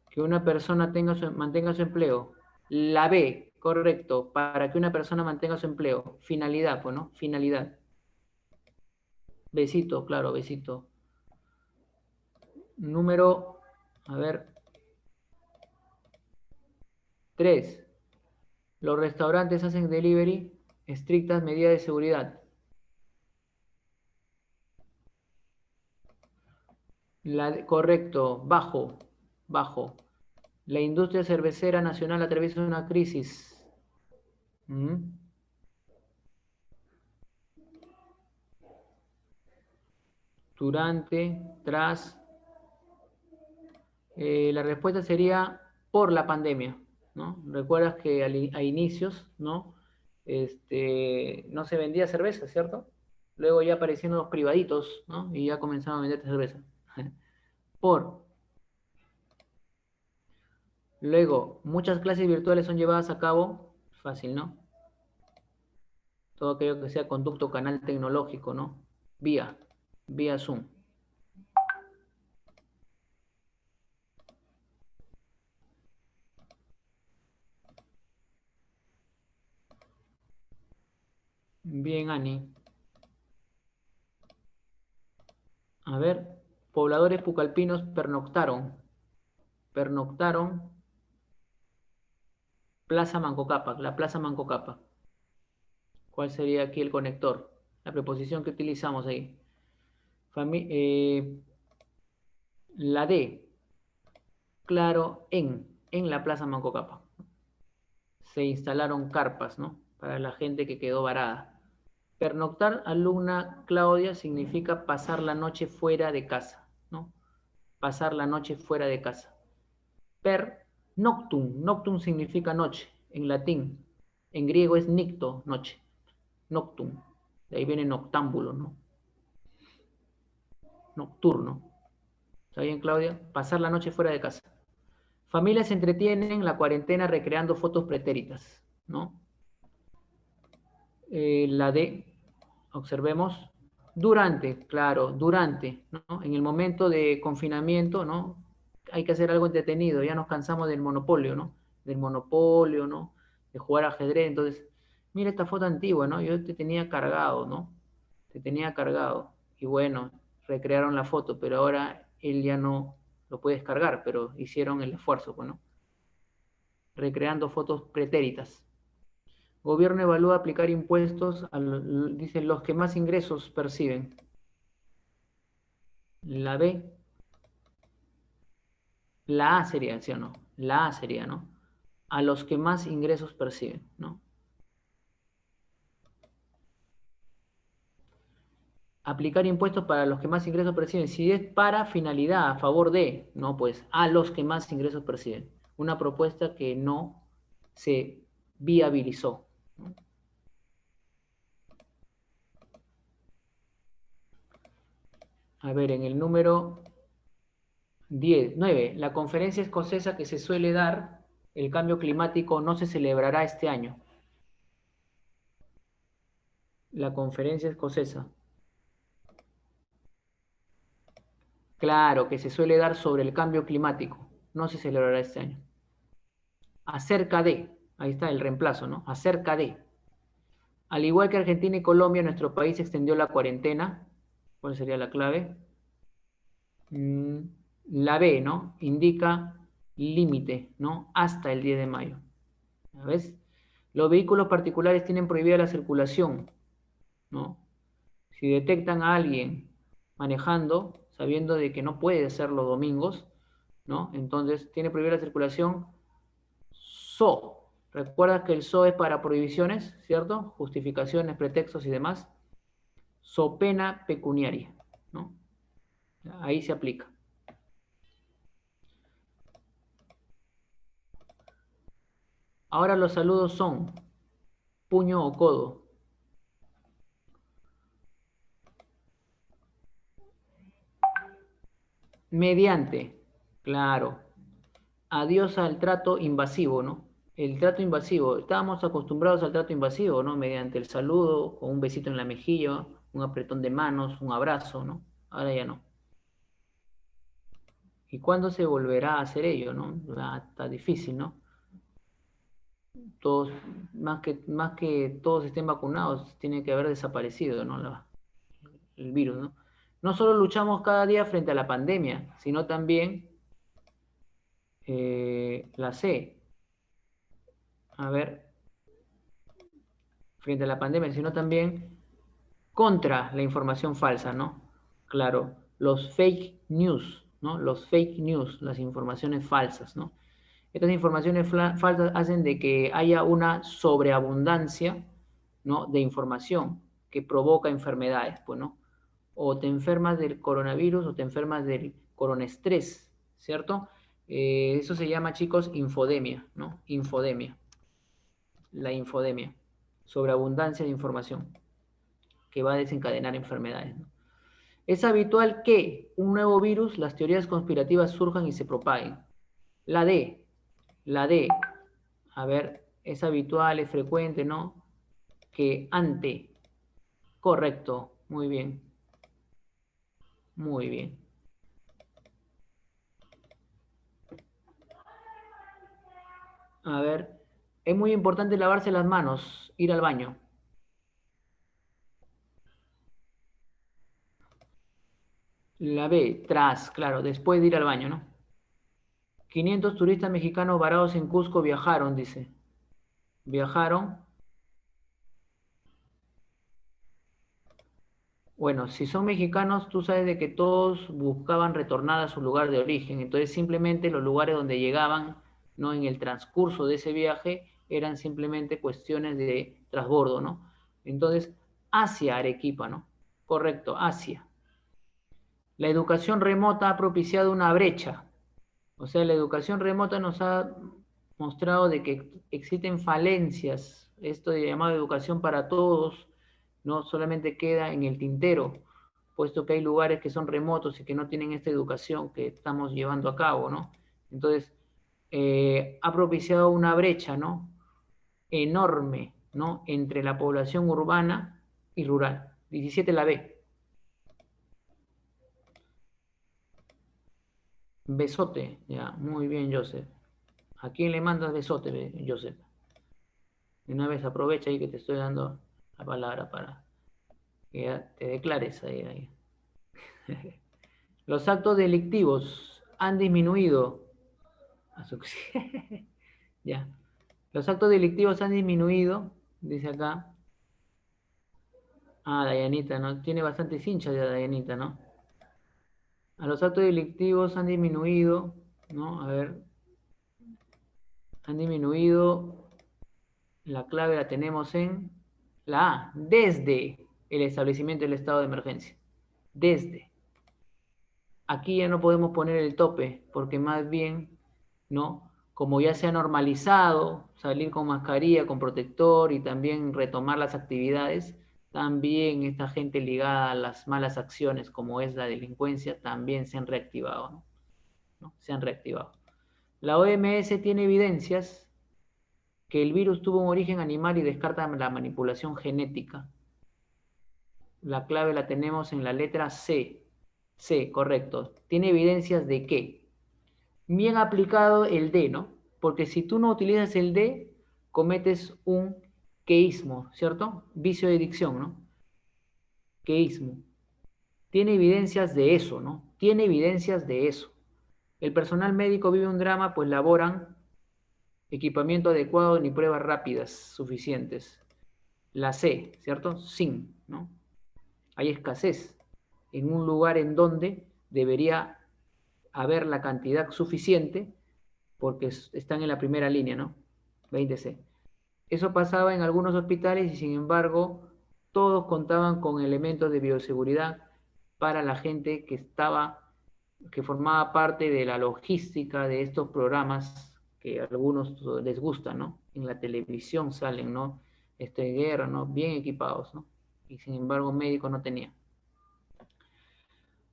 S1: que una persona mantenga su empleo. La B, correcto, para que una persona mantenga su empleo. Finalidad, pues, ¿no? Finalidad. Besito, claro, besito. Número, a ver, 3. Los restaurantes hacen delivery, estrictas medidas de seguridad. Correcto, bajo, bajo. La industria cervecera nacional atraviesa una crisis. ¿Mm? Durante, tras. La respuesta sería por la pandemia, ¿no? Recuerdas que a inicios, ¿no? No se vendía cerveza, ¿cierto? Luego ya aparecieron los privaditos, ¿no? Y ya comenzaron a vender cerveza. Por. Luego, muchas clases virtuales son llevadas a cabo, fácil, ¿no? Todo aquello que sea conducto canal tecnológico, ¿no? Vía Zoom. Bien, Ani. A ver, pobladores pucalpinos pernoctaron. Pernoctaron Plaza Mancocapa, la Plaza Mancocapa. ¿Cuál sería aquí el conector? La preposición que utilizamos ahí. La D, claro, en la Plaza Mancocapa. Se instalaron carpas, ¿no? Para la gente que quedó varada. Pernoctar, alumna Claudia, significa pasar la noche fuera de casa, ¿no? Pasar la noche fuera de casa. Per noctum, noctum significa noche, en latín. En griego es nicto, noche. Noctum, de ahí viene noctámbulo, ¿no? Nocturno. ¿Está bien, Claudia? Pasar la noche fuera de casa. Familias se entretienen en la cuarentena recreando fotos pretéritas, ¿no? La D, observemos, durante, claro, durante, ¿no? En el momento de confinamiento, ¿no? Hay que hacer algo entretenido, ya nos cansamos del monopolio, ¿no? Del monopolio, ¿no? De jugar ajedrez, entonces, mira esta foto antigua, ¿no? Yo te tenía cargado, ¿no? Te tenía cargado. Y bueno, recrearon la foto, pero ahora él ya no lo puede descargar, pero hicieron el esfuerzo, pues, ¿no? Recreando fotos pretéritas. Gobierno evalúa aplicar impuestos, dicen los que más ingresos perciben. La B, la A sería, ¿sí o no? La A sería, ¿no? A los que más ingresos perciben, ¿no? Aplicar impuestos para los que más ingresos perciben. Si es para finalidad, a favor de, no, pues a los que más ingresos perciben. Una propuesta que no se viabilizó, ¿no? A ver, en el número 9, la conferencia escocesa que se suele dar, el cambio climático, no se celebrará este año. La conferencia escocesa. Claro, que se suele dar sobre el cambio climático, no se celebrará este año. Acerca de, ahí está el reemplazo, ¿no? Acerca de. Al igual que Argentina y Colombia, nuestro país extendió la cuarentena. ¿Cuál sería la clave? La B, ¿no? Indica límite, ¿no? Hasta el 10 de mayo. ¿Ves? Los vehículos particulares tienen prohibida la circulación, ¿no? Si detectan a alguien manejando, sabiendo de que no puede ser los domingos, ¿no? Entonces, tiene prohibida la circulación. So, recuerda que el so es para prohibiciones, ¿cierto? Justificaciones, pretextos y demás. So pena pecuniaria, ¿no? Ahí se aplica. Ahora los saludos son puño o codo. Mediante, claro. Adiós al trato invasivo, ¿no? El trato invasivo. Estábamos acostumbrados al trato invasivo, ¿no? Mediante el saludo, o un besito en la mejilla, un apretón de manos, un abrazo, ¿no? Ahora ya no. ¿Y cuándo se volverá a hacer ello, no? Está difícil, ¿no? Todos, más que todos estén vacunados, tiene que haber desaparecido, ¿no? El virus, ¿no? No solo luchamos cada día frente a la pandemia, sino también la C. A ver, frente a la pandemia, sino también contra la información falsa, ¿no? Claro, los fake news, ¿no? Los fake news, las informaciones falsas, ¿no? Estas informaciones falsas hacen de que haya una sobreabundancia, ¿no? De información que provoca enfermedades, pues, ¿no? O te enfermas del coronavirus o te enfermas del coronestrés, ¿cierto? Eso se llama, chicos, infodemia, ¿no? Infodemia. La infodemia. Sobreabundancia de información que va a desencadenar enfermedades, ¿no? Es habitual que un nuevo virus, las teorías conspirativas surjan y se propaguen. La D, la D, a ver, es habitual, es frecuente, ¿no? Que ante, correcto, muy bien, muy bien. A ver, es muy importante lavarse las manos, ir al baño. La B, tras, claro, después de ir al baño, ¿no? 500 turistas mexicanos varados en Cusco viajaron, dice. Viajaron. Bueno, si son mexicanos, tú sabes de que todos buscaban retornar a su lugar de origen. Entonces, simplemente los lugares donde llegaban, ¿no? En el transcurso de ese viaje, eran simplemente cuestiones de transbordo, ¿no? Entonces, hacia Arequipa, ¿no? Correcto, hacia. La educación remota ha propiciado una brecha. O sea, la educación remota nos ha mostrado de que existen falencias. Esto de llamado educación para todos no solamente queda en el tintero, puesto que hay lugares que son remotos y que no tienen esta educación que estamos llevando a cabo, ¿no? Entonces, ha propiciado una brecha, ¿no? Enorme, ¿no? Entre la población urbana y rural. 17 la B. Besote, ya, muy bien, Joseph. ¿A quién le mandas besote, Joseph? De una vez aprovecha ahí que te estoy dando la palabra para que ya te declares ahí. Los actos delictivos han disminuido. Ya. Los actos delictivos han disminuido, dice acá. Ah, Dayanita, ¿no? Tiene bastantes hinchas de Dayanita, ¿no? A los actos delictivos han disminuido, ¿no? A ver. Han disminuido. La clave la tenemos en la A, desde el establecimiento del estado de emergencia. Desde. Aquí ya no podemos poner el tope, porque más bien, ¿no? Como ya se ha normalizado salir con mascarilla, con protector y también retomar las actividades, también esta gente ligada a las malas acciones, como es la delincuencia, también se han reactivado, ¿no? ¿No? Se han reactivado. La OMS tiene evidencias que el virus tuvo un origen animal y descarta la manipulación genética. La clave la tenemos en la letra C. C, correcto. Tiene evidencias de qué. Bien aplicado el D, ¿no? Porque si tú no utilizas el D, cometes un queísmo, ¿cierto? Vicio de dicción, ¿no? Queísmo. Tiene evidencias de eso, ¿no? Tiene evidencias de eso. El personal médico vive un drama, pues laboran equipamiento adecuado ni pruebas rápidas suficientes. La C, ¿cierto? Sin, ¿no? Hay escasez en un lugar en donde debería haber la cantidad suficiente porque están en la primera línea, ¿no? 20C. Eso pasaba en algunos hospitales y sin embargo todos contaban con elementos de bioseguridad para la gente que formaba parte de la logística de estos programas que a algunos les gustan, ¿no? En la televisión salen, ¿no? Guerra, ¿no? Bien equipados, ¿no? Y sin embargo médicos no tenían.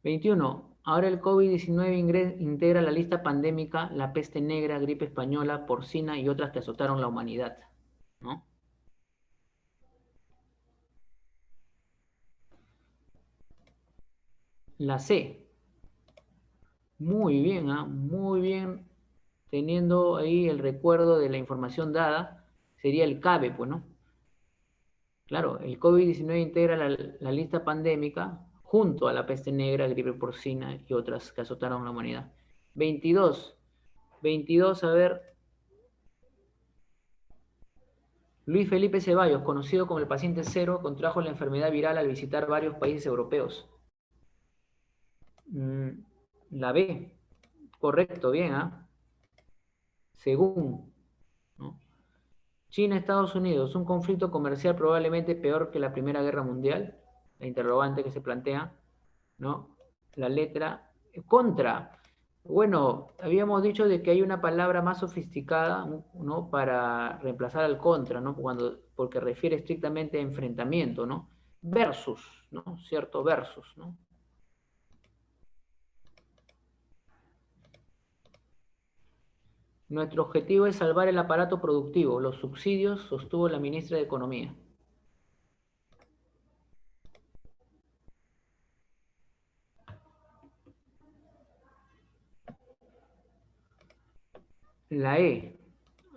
S1: 21. Ahora el COVID-19 integra la lista pandémica la peste negra, gripe española, porcina y otras que azotaron la humanidad, ¿no? La C. Muy bien, ¿ah? Muy bien, teniendo ahí el recuerdo de la información dada, sería el CABE, pues, ¿no? Claro, el COVID-19 integra la lista pandémica junto a la peste negra, gripe porcina y otras que azotaron a la humanidad. 22. 22, a ver. Luis Felipe Ceballos, conocido como el paciente cero, contrajo la enfermedad viral al visitar varios países europeos. La B. Correcto, bien, ¿ah? Según, ¿no? China-Estados Unidos, un conflicto comercial probablemente peor que la Primera Guerra Mundial. La interrogante que se plantea, ¿no? La letra contra. Bueno, habíamos dicho de que hay una palabra más sofisticada, ¿no? Para reemplazar al contra, ¿no? Porque refiere estrictamente a enfrentamiento, ¿no? Versus, ¿no? Cierto, versus, ¿no? Nuestro objetivo es salvar el aparato productivo. Los subsidios, sostuvo la ministra de Economía. La E.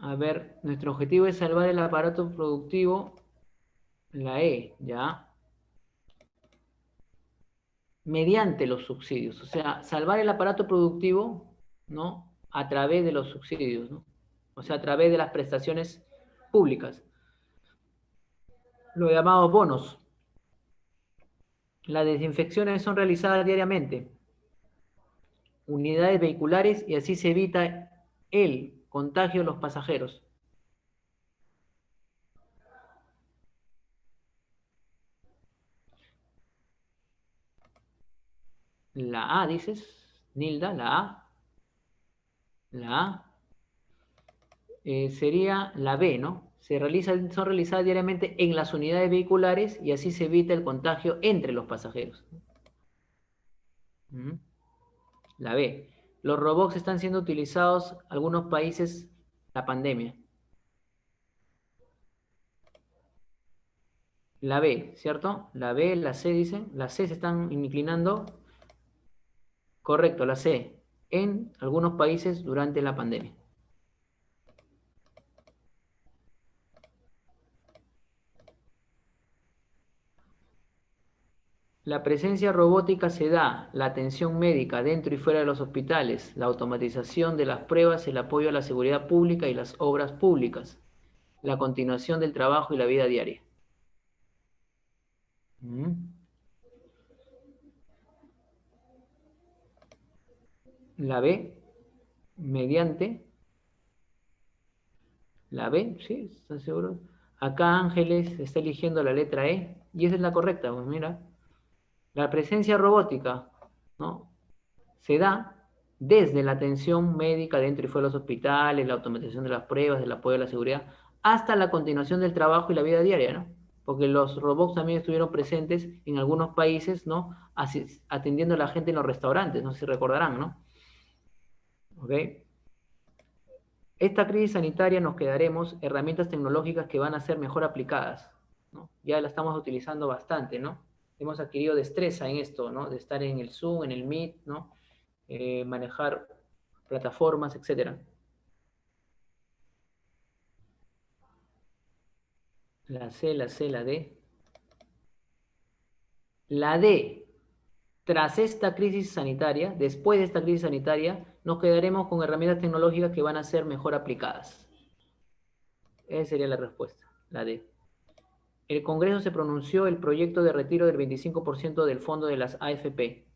S1: A ver, nuestro objetivo es salvar el aparato productivo. La E, ¿ya? Mediante los subsidios. O sea, salvar el aparato productivo, ¿no? A través de los subsidios, ¿no? O sea, a través de las prestaciones públicas. Los llamados bonos. Las desinfecciones son realizadas diariamente. Unidades vehiculares y así se evita el contagio de los pasajeros. La A, dices, Nilda, la A. La A. Sería la B, ¿no? Son realizadas diariamente en las unidades vehiculares y así se evita el contagio entre los pasajeros. La B. Los robots están siendo utilizados en algunos países la pandemia. La B, ¿cierto? La B, la C dicen. La C se están inclinando. Correcto, la C. En algunos países durante la pandemia. La presencia robótica se da, la atención médica dentro y fuera de los hospitales, la automatización de las pruebas, el apoyo a la seguridad pública y las obras públicas, la continuación del trabajo y la vida diaria. La B, mediante. La B, ¿sí? ¿Están seguros? Acá Ángeles está eligiendo la letra E y esa es la correcta, pues mira. La presencia robótica, ¿no? Se da desde la atención médica dentro y fuera de los hospitales, la automatización de las pruebas, el apoyo a la seguridad, hasta la continuación del trabajo y la vida diaria, ¿no? Porque los robots también estuvieron presentes en algunos países, ¿no? Atendiendo a la gente en los restaurantes, no sé si recordarán, ¿no? ¿Ok? Esta crisis sanitaria nos quedaremos herramientas tecnológicas que van a ser mejor aplicadas, ¿no? Ya la estamos utilizando bastante, ¿no? Hemos adquirido destreza en esto, ¿no? De estar en el Zoom, en el Meet, ¿no? Manejar plataformas, etc. La C, la C, la D. La D, tras esta crisis sanitaria, después de esta crisis sanitaria, nos quedaremos con herramientas tecnológicas que van a ser mejor aplicadas. Esa sería la respuesta, la D. El Congreso se pronunció el proyecto de retiro del 25% del fondo de las AFP.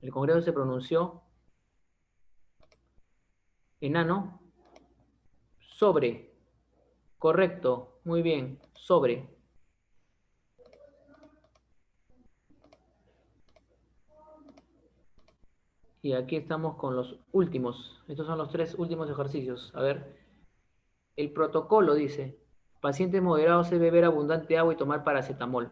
S1: El Congreso se pronunció enano sobre. Correcto, muy bien, sobre. Y aquí estamos con los últimos. Estos son los 3 últimos ejercicios. A ver, el protocolo dice, pacientes moderados debe beber abundante agua y tomar paracetamol.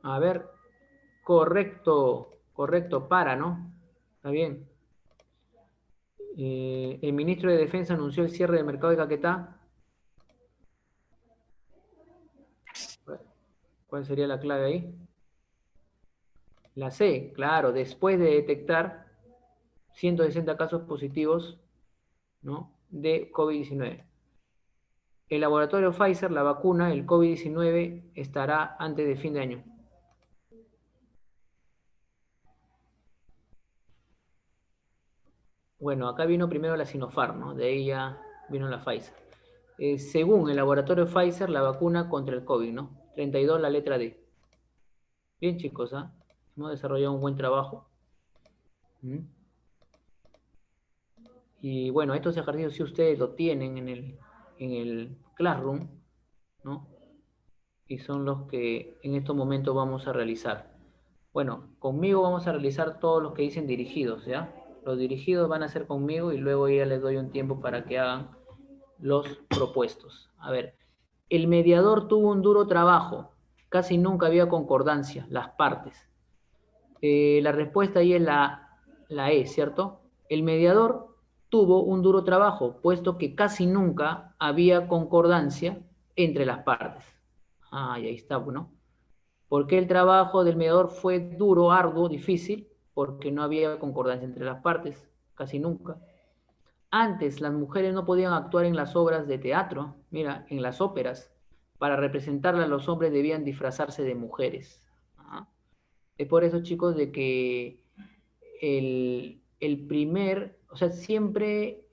S1: A ver, correcto, correcto, para, ¿no? Está bien. El ministro de Defensa anunció el cierre del mercado de Caquetá. ¿Cuál sería la clave ahí? La C, claro, después de detectar 160 casos positivos, ¿no?, de COVID-19. El laboratorio Pfizer, la vacuna, el COVID-19, estará antes de fin de año. Bueno, acá vino primero la Sinopharm, ¿no? De ahí ya vino la Pfizer. Según el laboratorio Pfizer, la vacuna contra el COVID, ¿no? 32, la letra D. Bien, chicos, ¿ah? Hemos desarrollado un buen trabajo. ¿Mm? Y bueno, estos ejercicios si ustedes lo tienen en el Classroom, ¿no? Y son los que en estos momentos vamos a realizar. Bueno, conmigo vamos a realizar todos los que dicen dirigidos, ¿ya? Los dirigidos van a ser conmigo y luego ya les doy un tiempo para que hagan los propuestos. A ver, el mediador tuvo un duro trabajo, casi nunca había concordancia, las partes. La respuesta ahí es la E, ¿cierto? El mediador tuvo un duro trabajo, puesto que casi nunca había concordancia entre las partes. Ah, y ahí está, ¿no? ¿Por qué el trabajo del mediador fue duro, arduo, difícil? Porque no había concordancia entre las partes, casi nunca. Antes las mujeres no podían actuar en las obras de teatro, mira, en las óperas. Para representarlas los hombres debían disfrazarse de mujeres. ¿Ah? Es por eso, chicos, de que el primer, o sea, siempre,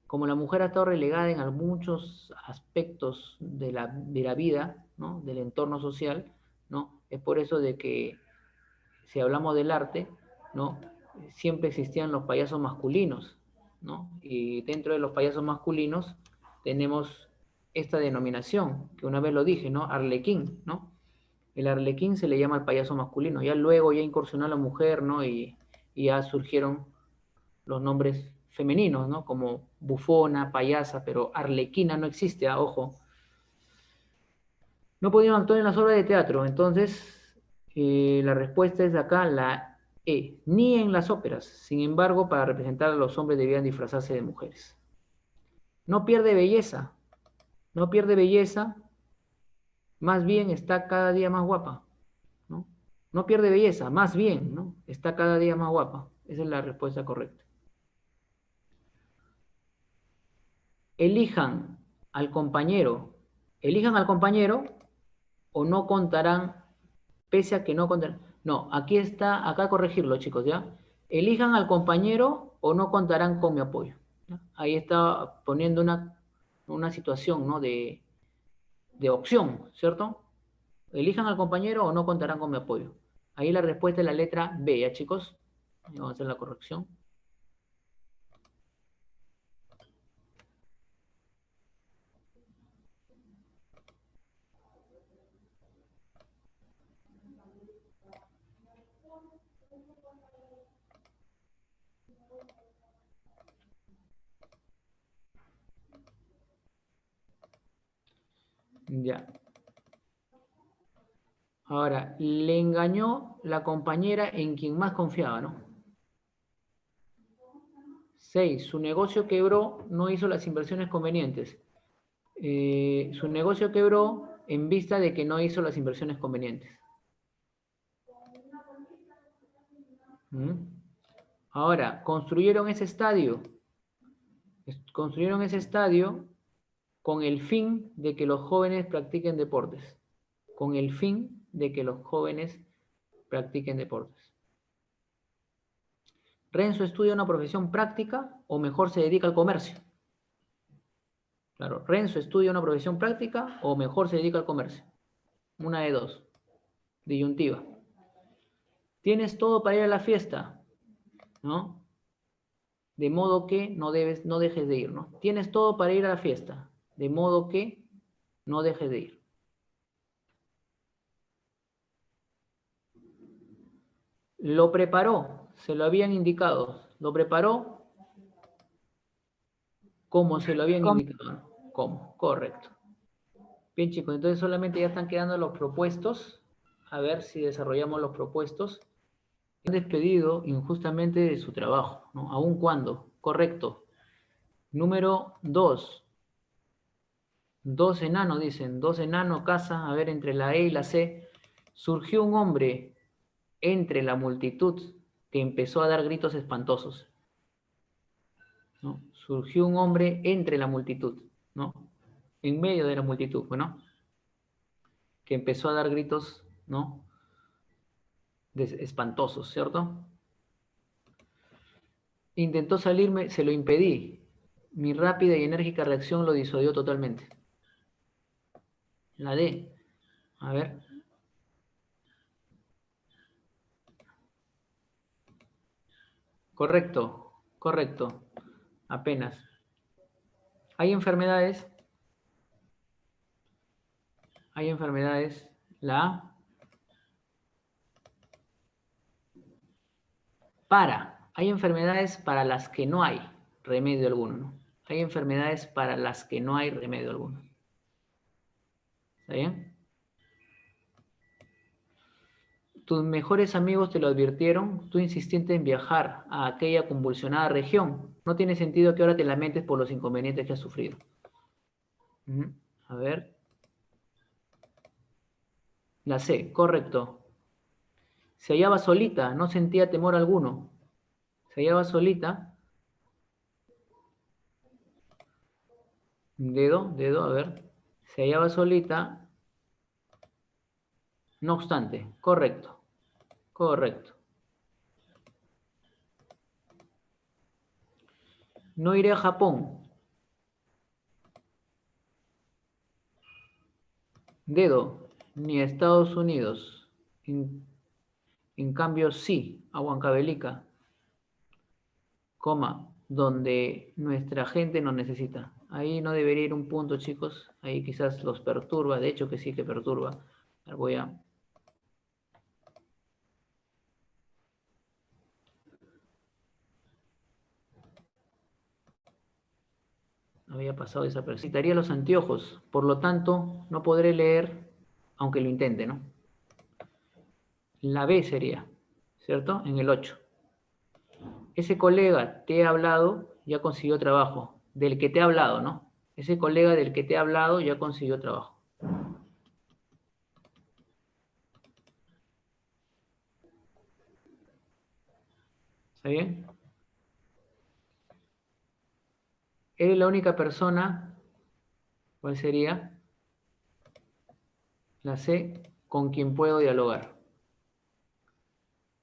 S1: como la mujer ha estado relegada en muchos aspectos de la vida, ¿no?, del entorno social, ¿no? Es por eso de que, si hablamos del arte, ¿no?, siempre existían los payasos masculinos, ¿no? Y dentro de los payasos masculinos tenemos esta denominación, que una vez lo dije, ¿no? Arlequín, ¿no? El arlequín se le llama al payaso masculino. Ya luego ya incursionó la mujer, ¿no? Y ya surgieron los nombres femeninos, ¿no? Como bufona, payasa, pero arlequina no existe, ojo. No podían actuar en las obras de teatro, entonces la respuesta es acá la E, ni en las óperas. Sin embargo, para representar a los hombres debían disfrazarse de mujeres. No pierde belleza, no pierde belleza, más bien está cada día más guapa, ¿no? No pierde belleza, más bien, ¿no? Está cada día más guapa. Esa es la respuesta correcta. Elijan al compañero, elijan al compañero o no contarán, pese a que no contarán. No, aquí está, acá corregirlo, chicos, ¿ya? Elijan al compañero o no contarán con mi apoyo. ¿Ya? Ahí está poniendo una situación, ¿no?, de opción, ¿cierto? Elijan al compañero o no contarán con mi apoyo. Ahí la respuesta es la letra B, ¿ya, chicos? Vamos a hacer la corrección. Ya. Ahora, le engañó la compañera en quien más confiaba, ¿no? 6. Su negocio quebró, no hizo las inversiones convenientes. Su negocio quebró en vista de que no hizo las inversiones convenientes. ¿Mm? Ahora, construyeron ese estadio. Construyeron ese estadio con el fin de que los jóvenes practiquen deportes. Con el fin de que los jóvenes practiquen deportes. ¿Renzo estudia una profesión práctica o mejor se dedica al comercio? Claro, ¿Renzo estudia una profesión práctica o mejor se dedica al comercio? Una de dos. Disyuntiva. Tienes todo para ir a la fiesta, ¿no? De modo que no dejes de ir, ¿no? Tienes todo para ir a la fiesta, de modo que no dejes de ir. Lo preparó, se lo habían indicado. Lo preparó como se lo habían indicado. ¿Cómo? Correcto. Bien, chicos, entonces solamente ya están quedando los propuestos. A ver si desarrollamos los propuestos. Han despedido injustamente de su trabajo, ¿no? ¿Aún cuándo? Correcto. Número 2. Dos enanos, dicen. Dos enanos, casa, a ver, entre la E y la C. Surgió un hombre entre la multitud que empezó a dar gritos espantosos, ¿no? Surgió un hombre entre la multitud, ¿no? En medio de la multitud, ¿no? Que empezó a dar gritos, ¿no? Espantosos, ¿cierto? Intentó salirme, se lo impedí. Mi rápida y enérgica reacción lo disuadió totalmente. La D. A ver. Correcto, correcto. Apenas. Hay enfermedades. Hay enfermedades. La A. Hay enfermedades para las que no hay remedio alguno, ¿no? Hay enfermedades para las que no hay remedio alguno. ¿Está bien? Tus mejores amigos te lo advirtieron, tú insististe en viajar a aquella convulsionada región. No tiene sentido que ahora te lamentes por los inconvenientes que has sufrido. A ver. La C, correcto. Se hallaba solita, no sentía temor alguno. Se hallaba solita. Dedo, a ver. Se hallaba solita. No obstante, correcto. Correcto. No iré a Japón. Dedo, ni a Estados Unidos. En cambio, sí, a Huancavelica, coma, donde nuestra gente nos necesita. Ahí no debería ir un punto, chicos. Ahí quizás los perturba. De hecho que sí que perturba. Voy a... Había pasado desapercibido. Necesitaría los anteojos. Por lo tanto, no podré leer, aunque lo intente, ¿no? La B sería, ¿cierto? En el 8. Ese colega te he hablado, ya consiguió trabajo. Del que te he hablado, ¿no? Ese colega del que te he hablado ya consiguió trabajo. ¿Está bien? Eres la única persona, ¿cuál sería? La C, con quien puedo dialogar.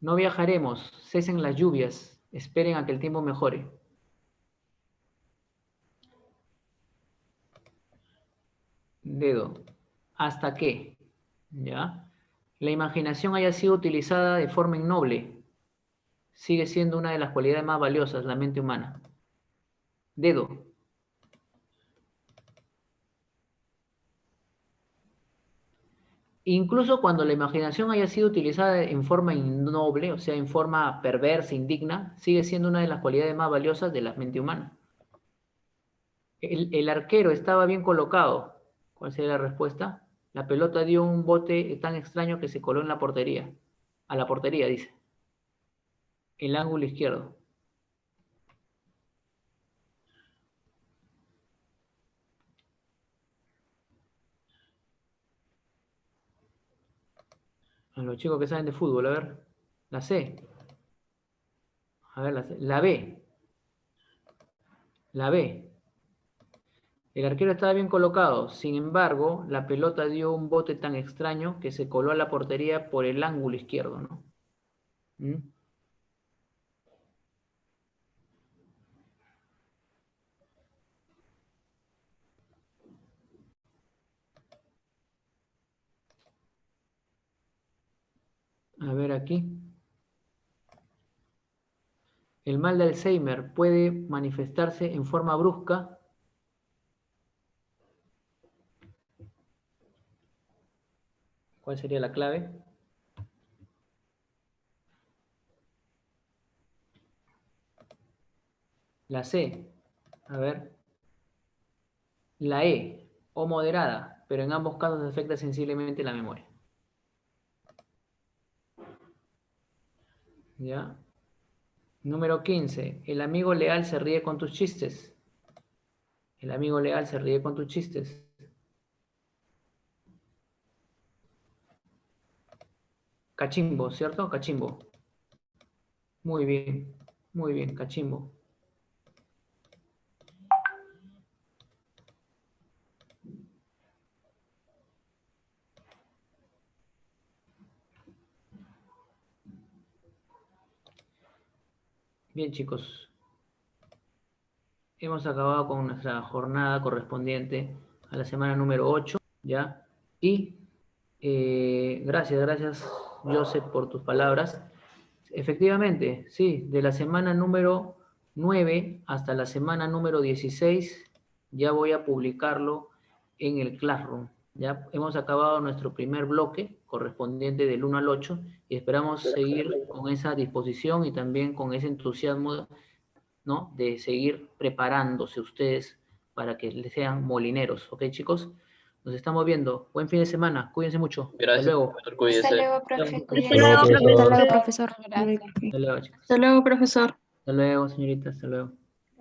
S1: No viajaremos, cesen las lluvias, esperen a que el tiempo mejore. Dedo, ¿hasta qué? ¿Ya? La imaginación haya sido utilizada de forma innoble. Sigue siendo una de las cualidades más valiosas, la mente humana. Dedo. Incluso cuando la imaginación haya sido utilizada en forma innoble, o sea, en forma perversa, indigna, sigue siendo una de las cualidades más valiosas de la mente humana. El arquero estaba bien colocado. ¿Cuál sería la respuesta? La pelota dio un bote tan extraño que se coló en la portería. A la portería, dice. El ángulo izquierdo. A los chicos que saben de fútbol, a ver. La C. A ver, la C. La B. La B. El arquero estaba bien colocado. Sin embargo, la pelota dio un bote tan extraño que se coló a la portería por el ángulo izquierdo, ¿no? ¿Mm? aquí. El mal de Alzheimer puede manifestarse en forma brusca. ¿Cuál sería la clave? La C. A ver. La E. O moderada, pero en ambos casos afecta sensiblemente la memoria. ¿Ya? Número 15. El amigo leal se ríe con tus chistes. El amigo leal se ríe con tus chistes. Cachimbo, ¿cierto? Cachimbo. Muy bien, cachimbo. Bien, chicos. Hemos acabado con nuestra jornada correspondiente a la semana número 8, ¿ya? Y gracias, Joseph, por tus palabras. Efectivamente, sí, de la semana número 9 hasta la semana número 16 ya voy a publicarlo en el Classroom. Ya hemos acabado nuestro primer bloque correspondiente del 1 al 8 y esperamos seguir con esa disposición y también con ese entusiasmo, ¿no?, de seguir preparándose ustedes para que sean molineros. ¿Ok, chicos? Nos estamos viendo. Buen fin de semana. Cuídense mucho. Hasta
S2: Gracias,
S1: luego.
S2: profesor, cuídese.
S3: Hasta luego, profe.
S4: Hasta
S3: Cuídense.
S4: luego,
S5: Hasta
S4: profesor.
S5: luego, profesor.
S3: Gracias.
S1: Hasta luego, chicos.
S4: Hasta luego, profesor.
S1: Hasta luego, señorita. Hasta luego.